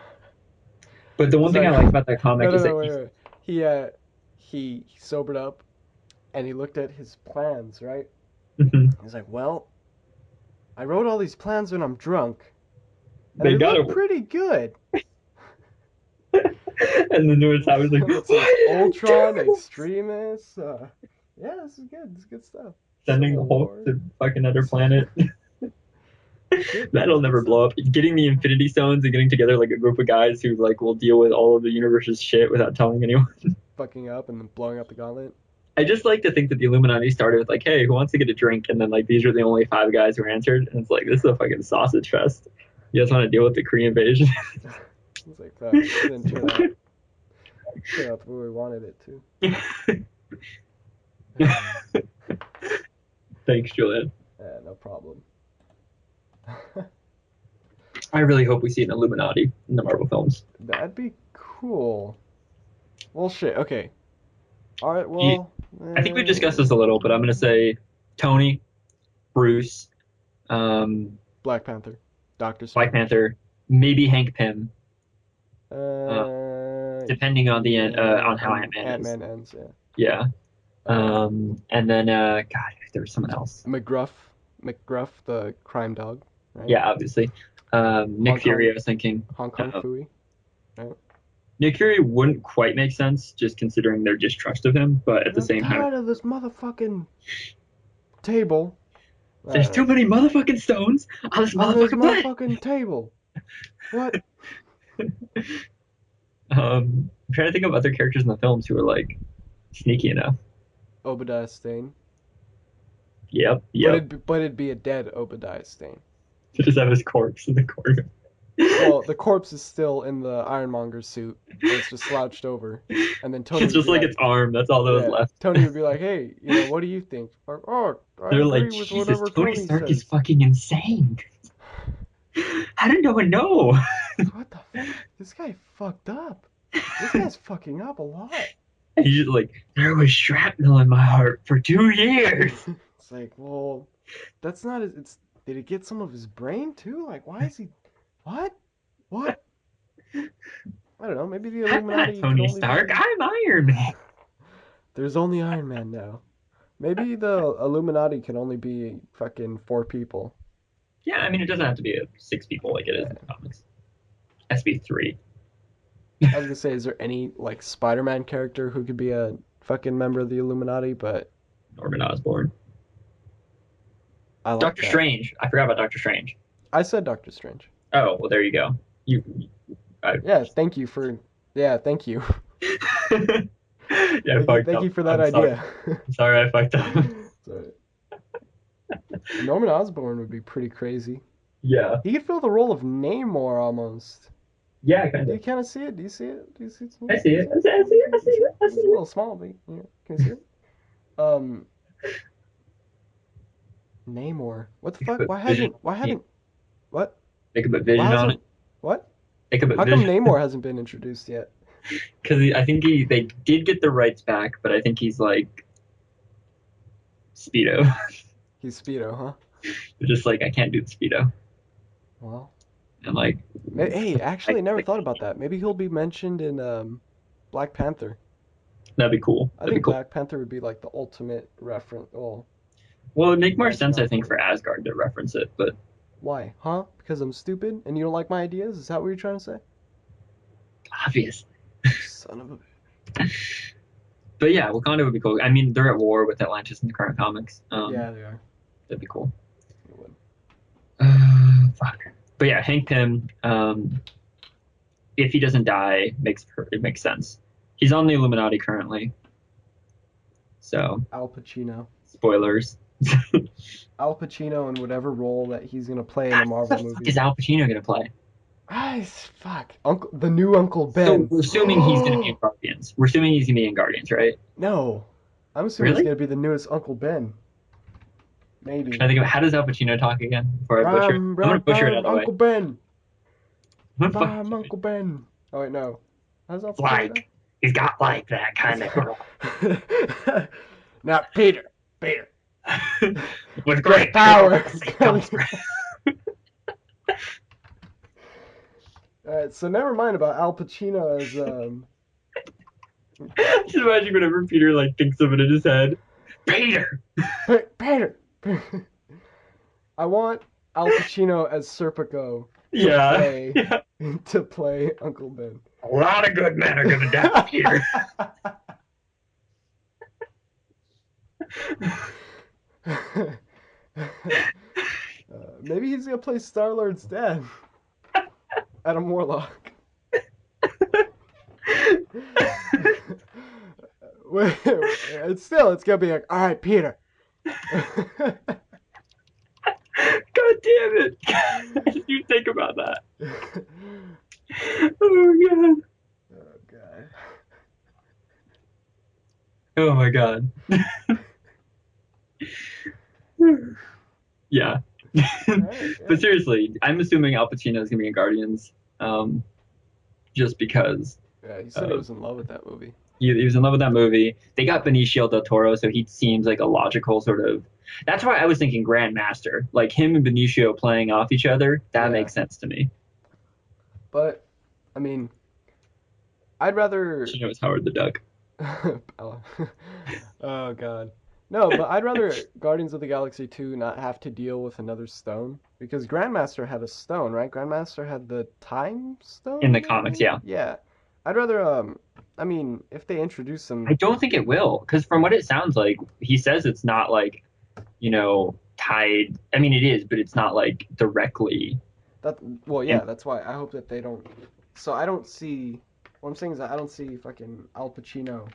But the one He's thing I like like about that no comic no is that no wait. He sobered up and he looked at his plans, right? He's like, well, I wrote all these plans when I'm drunk, and they they got look it. pretty good. And then there was I was like, It's like what? Ultron, Extremis. Yeah, this is good. This is good stuff. Sending the Civil Hulk War. to fucking other planet. Good. This That'll is good never blow stuff. up. Getting the Infinity Stones and getting together like a group of guys who like will deal with all of the universe's shit without telling anyone. Fucking up and then blowing up the gauntlet. I just like to think that the Illuminati started with like, hey, who wants to get a drink? And then like these are the only 5 guys who answered. And it's like this is a fucking sausage fest. You guys want to deal with the Korean invasion? It's like fuck. It didn't turn out the way we wanted it to. Thanks, Julian. Yeah, no problem. I really hope we see an Illuminati in the Marvel films. That'd be cool. Well, shit. Okay. All right. You- Well, I think we discussed this a little, but I'm gonna say Tony, Bruce, Black Panther, Doctor Black Strange. Panther, maybe Hank Pym, Uh, depending on the end, on how and Ant-Man is. Ant-Man ends. Yeah. Yeah. And then God, there was someone else. McGruff, the crime dog. Right? Yeah, obviously. Nick Hong Fury, Kong- I was thinking. Hong Kong Fooey. Nick Fury wouldn't quite make sense, just considering their distrust of him, but at the I'm same time, tired of this motherfucking table. There's too many motherfucking stones on this on this motherfucking planet. motherfucking table. What? I'm trying to think of other characters in the films who are like sneaky enough. Obadiah Stane. Yep, But yep. it'd be a dead Obadiah Stane. To just have his corpse in the corner. Well, the corpse is still in the Ironmonger suit. It's just slouched over. And then Tony It's would just be like like, its arm. That's all that was yeah, left. Tony would be like, hey, what do you think? Like, oh, I They're agree like, with Jesus, whatever Tony Tony Stark is says. fucking insane. How did no one know? What the fuck? This guy fucked up. This guy's fucking up a lot. He's just like, there was shrapnel in my heart for 2 years. It's like, well, that's not his. Did he get some of his brain too? Like, why is he? What? What? I don't know. Maybe the I'm not Illuminati could Tony only Stark. be. I'm Iron Man. There's only Iron Man now. Maybe the Illuminati can only be fucking 4 people. Yeah, I mean, it doesn't have to be 6 people like it is in the comics. It has to be 3. I was gonna say, is there any like Spider-Man character who could be a fucking member of the Illuminati? But Norman Osborn. I like Doctor that. Strange. I forgot about Doctor Strange. I said Doctor Strange. Oh, well, there you go. Yeah, thank you for. Yeah, thank you. Yeah, Thank you for that idea. Sorry I fucked up. Sorry. Norman Osborn would be pretty crazy. Yeah. He could fill the role of Namor almost. Yeah, kind Do of. you kind of see it? Do you see it? Do you see it? I see it. I see it. I see it. I see It's a it. little small, but can you see it? Namor. What the fuck? Put Why Vision. haven't? What? They could put Why Vision on hasn't? it. What? They could put How come Vision. Namor hasn't been introduced yet? Because I think they did get the rights back, but I think he's like Speedo. He's Speedo, huh? They're just like, I can't do the Speedo. Well, And like, hey, actually, I never like, thought about that. Maybe he'll be mentioned in Black Panther. that'd be cool. I That'd be think cool. Black Panther would be like the ultimate reference. Well, Well, it'd make more branching sense, I off think, of for it. Asgard to reference it, but Why? Huh? Because I'm stupid and you don't like my ideas? Is that what you're trying to say? obviously. Son of a. But yeah, Wakanda would be cool. I mean, they're at war with Atlantis in the current comics. Yeah, they are. That'd be cool. It would. Fuck. But yeah, Hank Pym, if he doesn't die, it makes sense. He's on the Illuminati currently. So, Al Pacino. spoilers. Al Pacino in whatever role that he's gonna play in a What Marvel the fuck movie. is Al Pacino gonna play? Fuck. The new Uncle Ben. So we're assuming he's gonna be in Guardians. We're assuming he's gonna be in Guardians, right? No. I'm assuming Really? he's gonna be the newest Uncle Ben. Maybe. I think of how does Al Pacino talk again before I butcher it? I'm gonna butcher it out of the way. Uncle Ben. I'm gonna I'm fuck- Uncle Ben. Oh wait, no. How's Al It's Pacino? like he's got like that kind of girl Now? Not Peter. Peter. with great power. comes Alright, so never mind about Al Pacino as Just imagine whenever Peter like thinks of it in his head. Peter. Peter. I want Al Pacino as Serpico Yeah. play- Yeah. to play Uncle Ben. A lot of good men are gonna die, Peter. Maybe he's gonna play Star Lord's dad, Adam Warlock. It's gonna be like, all right, Peter. God damn it! You think about that. Oh god. Oh god. Oh my god. Yeah. But seriously, I'm assuming Al Pacino is gonna be in Guardians, just because Yeah, he said he was in love with that movie. he was in love with that movie. They got Benicio del Toro, so he seems like a logical sort of. That's why I was thinking Grandmaster, like him and Benicio playing off each other. That Yeah. makes sense to me. But, I mean, I'd rather. Benicio is Howard the Duck. Oh god. No, but I'd rather Guardians of the Galaxy 2 not have to deal with another stone. Because Grandmaster had a stone, right? Grandmaster had the Time Stone? In the comics, yeah. Yeah. I'd rather, I mean, if they introduce some. I don't think it will, because from what it sounds like, he says it's not like, tied. I mean, it is, but it's not like directly. Well, yeah, And that's why I hope that they don't. So I don't see. What I'm saying is that I don't see fucking Al Pacino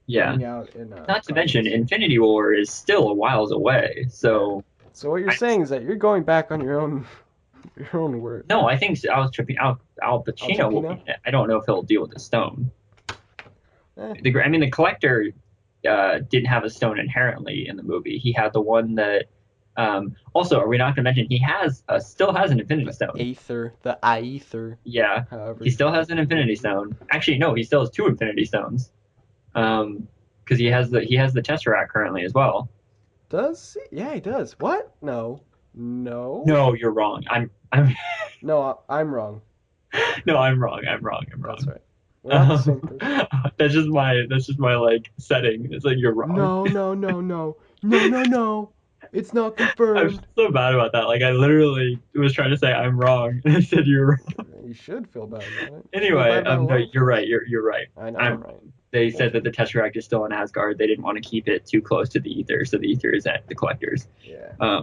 yeah. coming out in Not to mention, Guardians. Infinity War is still a whiles away. Yeah. So So what you're I saying is that you're going back on your own your own word. no, I think I was tripping. Al Al Pacino will be Pacino? in it. I don't know if he'll deal with the stone. Eh. I mean, the collector didn't have a stone inherently in the movie. He had the one that. Also, are we not going to mention he has still has an Infinity Stone? Aether, the Aether, Yeah, however. he still has an Infinity Stone. Actually, no, he still has two Infinity Stones. Because he has the Tesseract currently as well. Does he? Yeah, he does. What? No. No. No, you're wrong. I'm No, I'm wrong. no, I'm wrong. I'm wrong. I'm That's wrong. right. We're not the same person. That's just my like setting. It's like you're wrong. No, no, no, no. No, no, no. It's not I'm confirmed. so bad about that. Like I literally was trying to say I'm wrong, and I said you're wrong. You should feel bad about it. You should feel Anyway, bad about a no, lot of you're right. things. You're right. I know I'm I'm. right. They said that the Tesseract is still in Asgard. They didn't want to keep it too close to the Ether, so the Ether is at the Collectors. Yeah.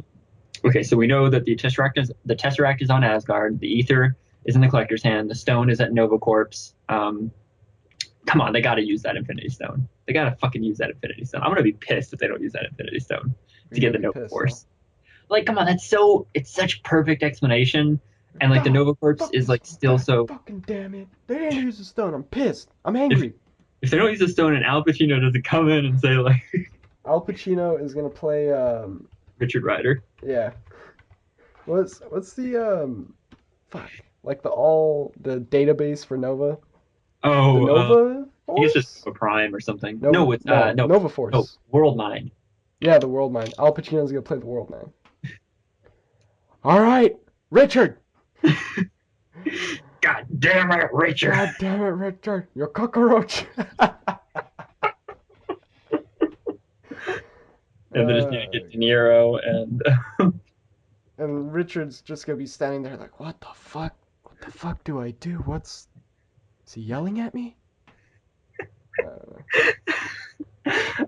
Okay, so we know that the Tesseract is on Asgard. The Ether is in the Collector's hand. The Stone is at Nova Corps. Come on, they got to use that Infinity Stone. They got to fucking use that Infinity Stone. I'm gonna be pissed if they don't use that Infinity Stone to You're get the gonna be Nova pissed, Force. Like, come on, it's such perfect explanation, and like the Nova Corps is like still so. Fucking damn it! They didn't use the stone. I'm pissed. I'm If angry. if they don't use the stone and Al Pacino doesn't come in and say like Al Pacino is gonna play. Richard Rider. Yeah. What's the Fuck. Like the database for Nova. The Oh, Nova I think it's Force. just a Prime or something. Nova, No, it's no, Nova Force. no, World Mind. Yeah, the World Mind. Al Pacino's gonna play the World Mind. All right, Richard. God damn it, Richard. God damn it, Richard. You're cockroach. And they're just gonna get De Niro and And Richard's just gonna be standing there like, what the fuck? What the fuck do I do? Is he yelling at me? I don't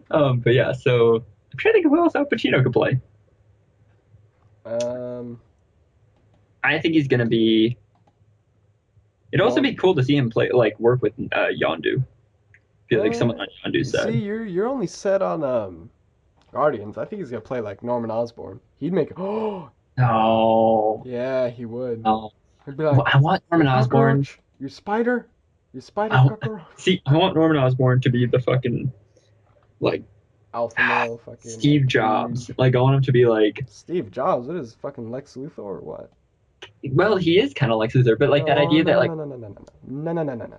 know. but yeah, so I'm trying to think of who else Al Pacino could play. I think he's gonna be. It'd also be cool to see him play, like, work with Yondu. Feel like someone on Yondu's side. See, you're only set on Guardians. I think he's gonna play like Norman Osborn. He'd make. Oh, No, yeah, he would. no. He'd be like, Well, I want Norman Osborn. cockroach, you spider, cockroach. See, I want Norman Osborn to be the fucking like Alpha male, fucking Steve Jobs. Like I want him to be like. Steve Jobs. What is fucking Lex Luthor or what? Well, he is kind of Lex Luthor, but like that idea that like no.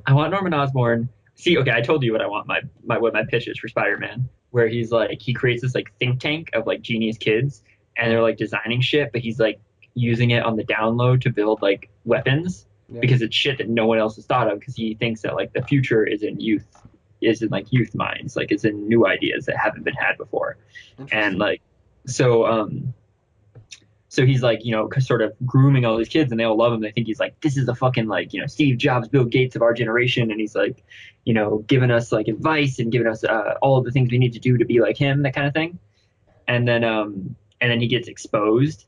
I want Norman Osborn. See, okay, I told you what I want what my pitch is for Spider-Man, where he's like he creates this like think tank of like genius kids, and they're like designing shit, but he's like using it on the download to build like weapons Yeah. because it's shit that no one else has thought of because he thinks that like the future is in youth minds, like it's in new ideas that haven't been had before, and like so he's like, sort of grooming all these kids and they all love him. They think he's like, this is the fucking like, Steve Jobs, Bill Gates of our generation. And he's like, giving us like advice and giving us all of the things we need to do to be like him, that kind of thing. And then he gets exposed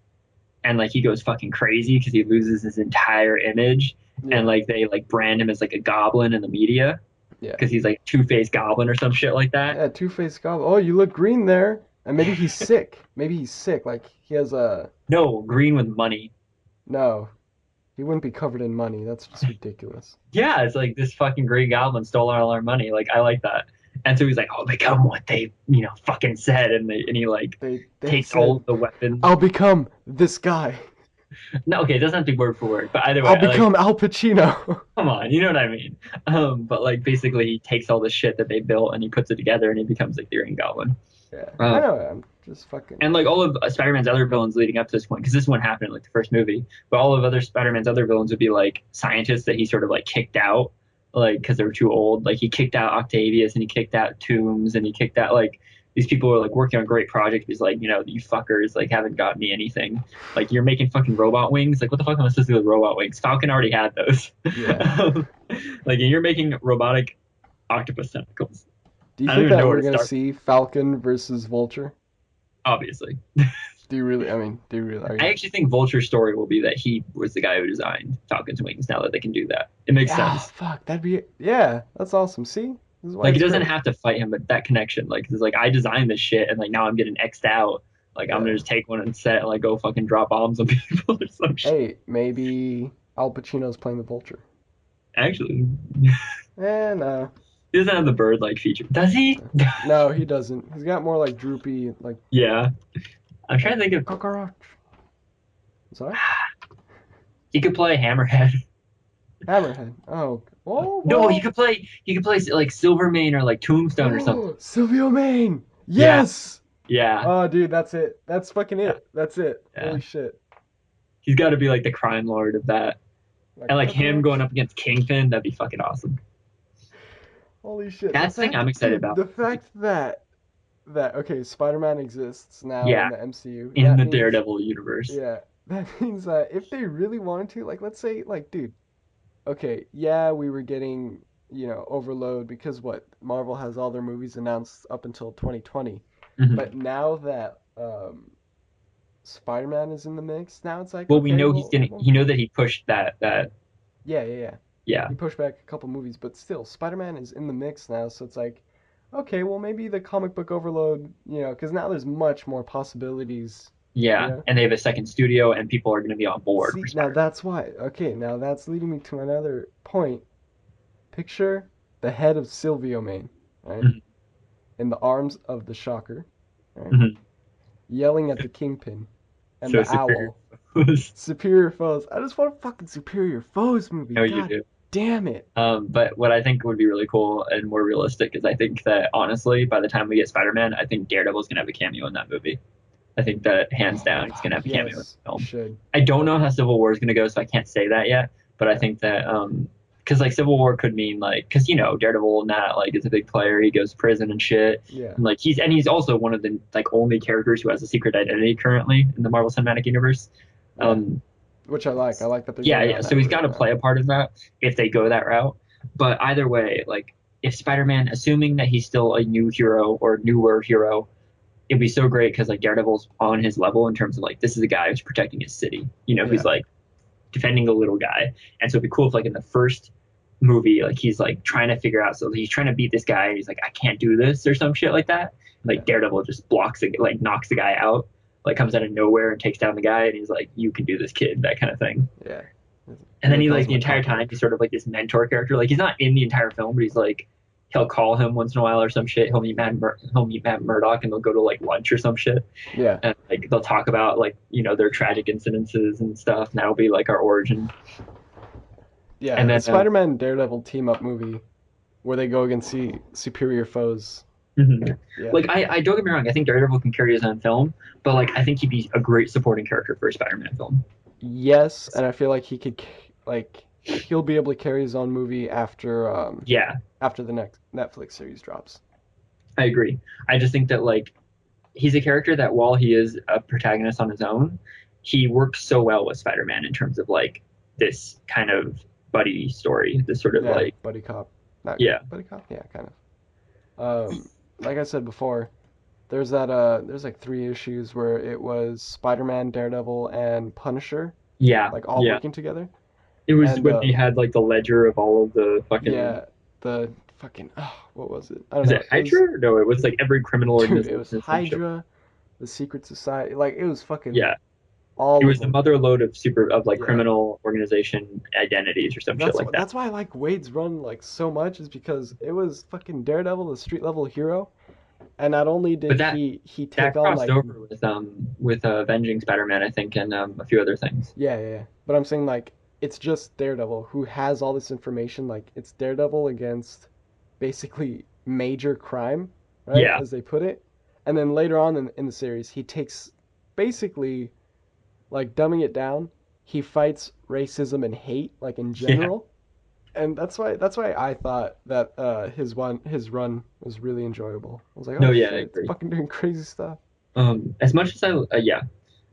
and like he goes fucking crazy because he loses his entire image. Yeah. And like they like brand him as like a goblin in the media. Yeah. Because he's like Two-Faced Goblin or some shit like that. Yeah, Two-Faced Goblin. Oh, you look green there. And maybe he's sick. Like he has a. No, green with money. No, he wouldn't be covered in money. That's just ridiculous. Yeah, it's like this fucking Green Goblin stole all our money. Like I like that. And so he's like, "I'll become what they, fucking said," and he like They takes said, all of the weapons. I'll become this guy. No, okay, it doesn't have to be word for word, but either way, I'll become Al Pacino. Come on, you know what I mean. But like basically, he takes all the shit that they built and he puts it together and he becomes like the Green Goblin. Yeah, I know. I'm just fucking. And like all of Spider-Man's other villains leading up to this point, because this one happened in like the first movie, but all of other Spider-Man's other villains would be like scientists that he sort of like kicked out, like because they were too old. Like he kicked out Octavius and he kicked out Toombs and he kicked out like these people were like working on great projects. He's like, you fuckers like haven't got me anything. Like you're making fucking robot wings. Like what the fuck am I supposed to do with robot wings? Falcon already had those. Yeah. Like you're making robotic octopus tentacles. Do you I don't think even that know where we're to gonna start. see Falcon versus Vulture? obviously. Do you really? I mean, do you really? I actually think Vulture's story will be that he was the guy who designed Falcon's wings. Now that they can do that, it makes Yeah, sense. fuck, that'd be yeah, that's awesome. See, this is why Like he it's doesn't great. have to fight him, but that connection, like, it's like I designed this shit, and like now I'm getting X'd out. Like I'm gonna Yeah. just take one and set and like go fucking drop bombs on people or some shit. Hey, maybe Al Pacino's playing the Vulture. Actually, And he doesn't have the bird like feature, does he? no, he doesn't. He's got more like droopy, Yeah, I'm trying like to think of. cockroach. Sorry, He could play Hammerhead. Hammerhead. Oh, oh, No, he well. could play. He could play like Silvermane or like Tombstone or something. Silvio Main. Yeah, Yes. yeah, Oh, dude, that's it. That's fucking yeah, it. That's it. yeah. Holy shit. He's got to be like the crime lord of that, Like and like him cockroach. going up against Kingpin. That'd be fucking awesome. Holy shit. The That's the thing I'm fact, excited dude, about. the fact that okay, Spider-Man exists now in Yeah, the MCU. in That the means Daredevil universe. yeah, that means that if they really wanted to, like let's say like dude, okay, yeah, we were getting, overload because what? Marvel has all their movies announced up until 2020. Mhm. But now that Spider-Man is in the mix, now it's like Well, we okay, know he's well it gonna. won't He know be. that he pushed that. Yeah, yeah, yeah. Yeah, He pushed back a couple movies, but still, Spider-Man is in the mix now, so it's like, okay, well maybe the comic book overload, because now there's much more possibilities, you yeah, know. and they have a second studio, and people are gonna be on board for See, now Spider. that's why. Okay, now that's leading me to another point. Picture the head of Silvio Main, right, Mhm, in the arms of the Shocker, right, mhm. yelling at the Kingpin and So the superior. Owl. I Superior Foes. I just want a fucking Superior Foes movie. know you God do. damn it. But what I think would be really cool and more realistic is I think that honestly, by the time we get Spider-Man, I think Daredevil's gonna have a cameo in that movie. I think that hands Oh down, he's gonna fuck have a cameo in yes, the he film. should. I don't know how Civil War is gonna go, so I can't say that yet. But I Yeah, think that because like Civil War could mean like because Daredevil now like is a big player. He goes to prison and shit. yeah, And like he's also one of the like only characters who has a secret identity currently in the Marvel Cinematic Universe. yeah. Um, Which I like. I like that they're yeah, going yeah. down So that he's got route to now. play a part in that if they go that route. But either way, like if Spider-Man, assuming that he's still a new hero or newer hero, it'd be so great because like Daredevil's on his level in terms of like this is a guy who's protecting his city. Who's Yeah, like defending a little guy. And so it'd be cool if like in the first movie, like he's like trying to figure out, so he's trying to beat this guy. And he's like, I can't do this or some shit like that. yeah, Like Daredevil just blocks it, like knocks the guy out, like comes out of nowhere and takes down the guy. And he's like, you can do this, kid, that kind of thing. yeah. And then Here he goes like the my entire time he's cockroach. sort of like this mentor character. Like he's not in the entire film, but he's like he'll call him once in a while or some shit. He'll meet Matt Murdock and they'll go to like lunch or some shit. Yeah, And like they'll talk about like their tragic incidences and stuff. And that'll be like our origin. yeah. And A then Spider-Man Daredevil team up movie where they go against superior foes. mhm. Yeah. Like I don't get me wrong, I think Daredevil can carry his own film, but like I think he'd be a great supporting character for a Spider-Man film. Yes, and I feel like he'll be able to carry his own movie Yeah, after the next Netflix series drops. I agree. I just think that like he's a character that while he is a protagonist on his own, he works so well with Spider-Man in terms of like this kind of buddy story, this sort of Yeah, like buddy cop. Not yeah, buddy cop. Yeah, kind of. Like I said before, there's like three issues where it was Spider-Man, Daredevil, and Punisher yeah, like all yeah. working together. It was And when they had like the ledger of all of the fucking yeah, the fucking what was it? I don't was know. it It was Hydra? No, it was like every criminal dude, it organization was or some shit. Hydra, the Secret Society. Like it was fucking Yeah. It all of was the them. mother lode of super of like Yeah. criminal organization identities or some shit like that. That's why I like Wade's run like so much is because it was fucking Daredevil, the street level hero, and not only But did that he take that on crossed like over with Avenging Spider-Man, I think, and a few other things. yeah, yeah, yeah. But I'm saying like it's just Daredevil who has all this information. Like it's Daredevil against basically major crime, right? Yeah, As they put it. And then later on in the series, he takes basically like dumbing it down. He fights racism and hate like in yeah. general. And that's why I thought that his run was really enjoyable. I was like, No, oh yeah, I shit, it's agree. fucking doing crazy stuff. As much as yeah,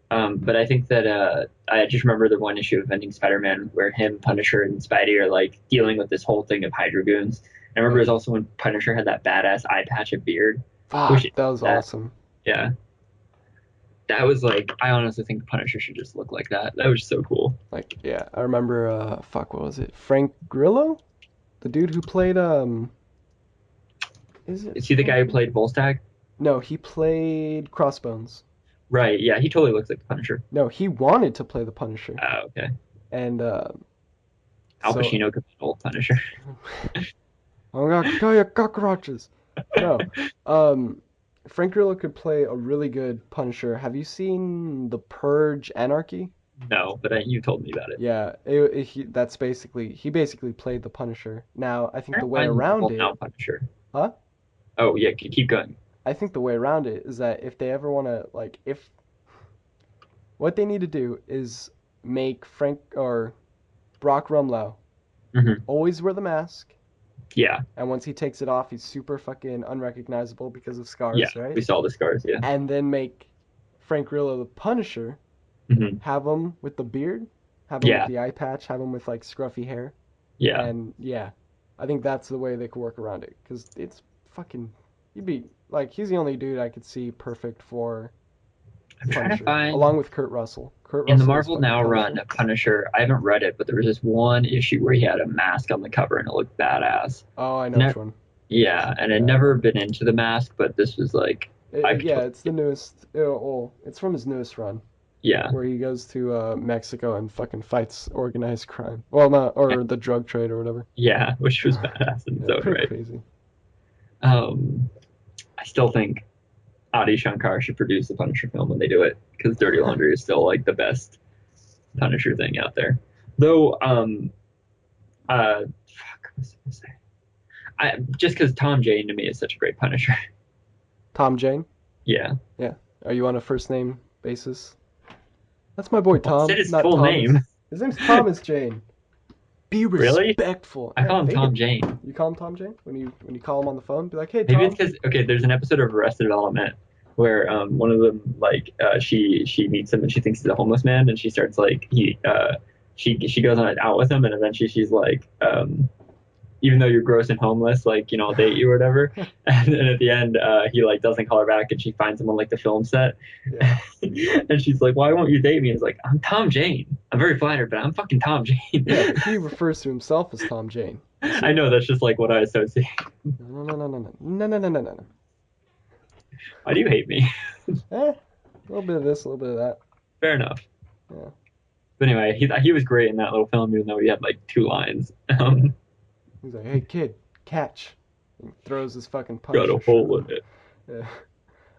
but I think that I just remember the one issue of Avenging Spider-Man where him, Punisher, and Spidey are like dealing with this whole thing of Hydra goons. And I remember it Yeah. was also when Punisher had that badass eye patch and beard, which Fuck, that was that awesome. yeah. that was like, I honestly think the Punisher should just look like that. That was so cool. Like, yeah, I remember, fuck, what was it? Frank Grillo? The dude who played, is it Is he the guy who Frank? played Volstagg? No, he played Crossbones. Right, yeah, he totally looks like the Punisher. No, he wanted to play the Punisher. Oh, okay. And, Al so, Pacino could be old Punisher. I'm gonna kill your cockroaches. No, Frank Grillo could play a really good Punisher. Have you seen The Purge Anarchy? No, but you told me about it. Yeah, that's he basically played the Punisher. Now, I think I the don't way find around Marvel it, now Punisher. huh? Oh, yeah, keep going. I think the way around it is that if they ever want to, like, if what they need to do is make Frank or Brock Rumlow Hmm. always wear the mask, Yeah, and once he takes it off, he's super fucking unrecognizable because of yeah, scars, right? we saw the scars, yeah. And then make Frank Grillo the Punisher, Hmm. have him with the beard, have him with Yeah, the eye patch, have him with like scruffy hair, yeah. and yeah, I think that's the way they could work around it because it's fucking. You'd be like, he's the only dude I could see perfect for I'm trying to Punisher, find along with Kurt Russell. Kurt in the Russell is Marvel fucking Now run Punisher. of Punisher. I haven't read it, but there was this one issue where he had a mask on the cover and it looked badass. Oh, I know Ne- which one. yeah, and I'd Yeah. never been into the mask, but this was like I could Yeah, totally, it's the newest. Well, it's from his newest run yeah, where he goes to Mexico and fucking fights organized crime. Well, not or the drug trade or whatever. yeah, which was badass in its Yeah, own pretty right. crazy. I still think Adi Shankar should produce the Punisher film when they do it because Dirty Laundry is still like the best Punisher thing out there. Though, fuck, what was I gonna say? Just because Tom Jane to me is such a great Punisher. Tom Jane. Yeah. Yeah. Are you on a first name basis? That's my boy Well, I said Tom, his not full Thomas. name. His name's Thomas Jane. Be Really? respectful. I Yeah, call him fake Tom it. Jane. You call him Tom Jane when you call him on the phone? Be like, hey Maybe it's Tom. because okay, there's an episode of Arrested Development where one of them like she meets him and she thinks he's a homeless man and she starts like she goes on out with him and eventually she's like even though you're gross and homeless, like, you know, I'll date you or whatever. And then at the end, he like doesn't call her back and she finds him on like the film set. Yeah. And she's like, why won't you date me? He's like, I'm Tom Jane. I'm very flattered, but I'm fucking Tom Jane. Yeah, but he refers to himself as Tom Jane. You see? I know that's just like what I associate. No, no, no, no, no, no, no, no, no, no. Why do you hate me? A little bit of this, a little bit of that. Fair enough. Yeah. But anyway, he was great in that little film, even though he had like 2 lines. He's like, hey kid, catch. He throws his fucking Got Punisher a hole shirt. in it. Yeah.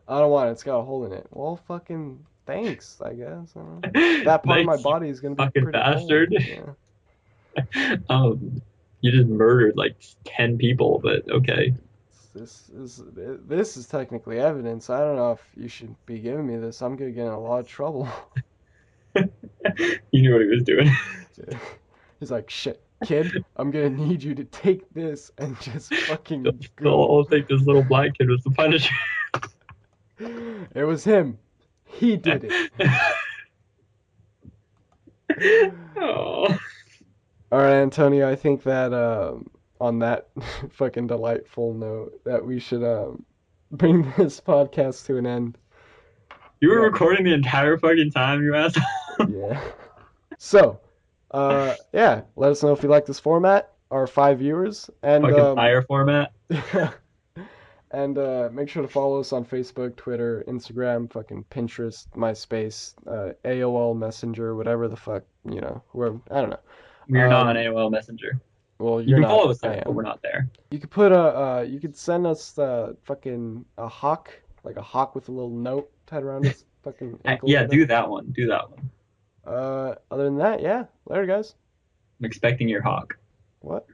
I don't want it. It's got a hole in it. Well, fucking thanks, I guess. I don't know. That part of my Nice, you body is gonna be fucking pretty bastard. cold. Yeah. You just murdered like 10 people, but okay. This is technically evidence. I don't know if you should be giving me this. I'm gonna get in a lot of trouble. He knew what he was doing. He's like, shit, kid, I'm gonna need you to take this and just fucking I'll go. think this little black kid was the Punisher. It was him. He did it. Oh. All right, Antonio, I think that on that fucking delightful note that we should bring this podcast to an end. You were Yeah. recording the entire fucking time, you asshole. Yeah. So, yeah, let us know if you like this format, our 5 viewers, and Fucking fire format. and make sure to follow us on Facebook, Twitter, Instagram, fucking Pinterest, MySpace, AOL Messenger, whatever the fuck, you know, whoever, I don't know. We're not on Um, AOL Messenger. Well, You you're can follow not. us I there, but am. we're not there. You could you could send us fucking a hawk, like a hawk with a little note tied around its fucking ankle. Yeah, or do that one. Do that one. whatever. Other than that, yeah. Later, guys. I'm expecting your hawk. What?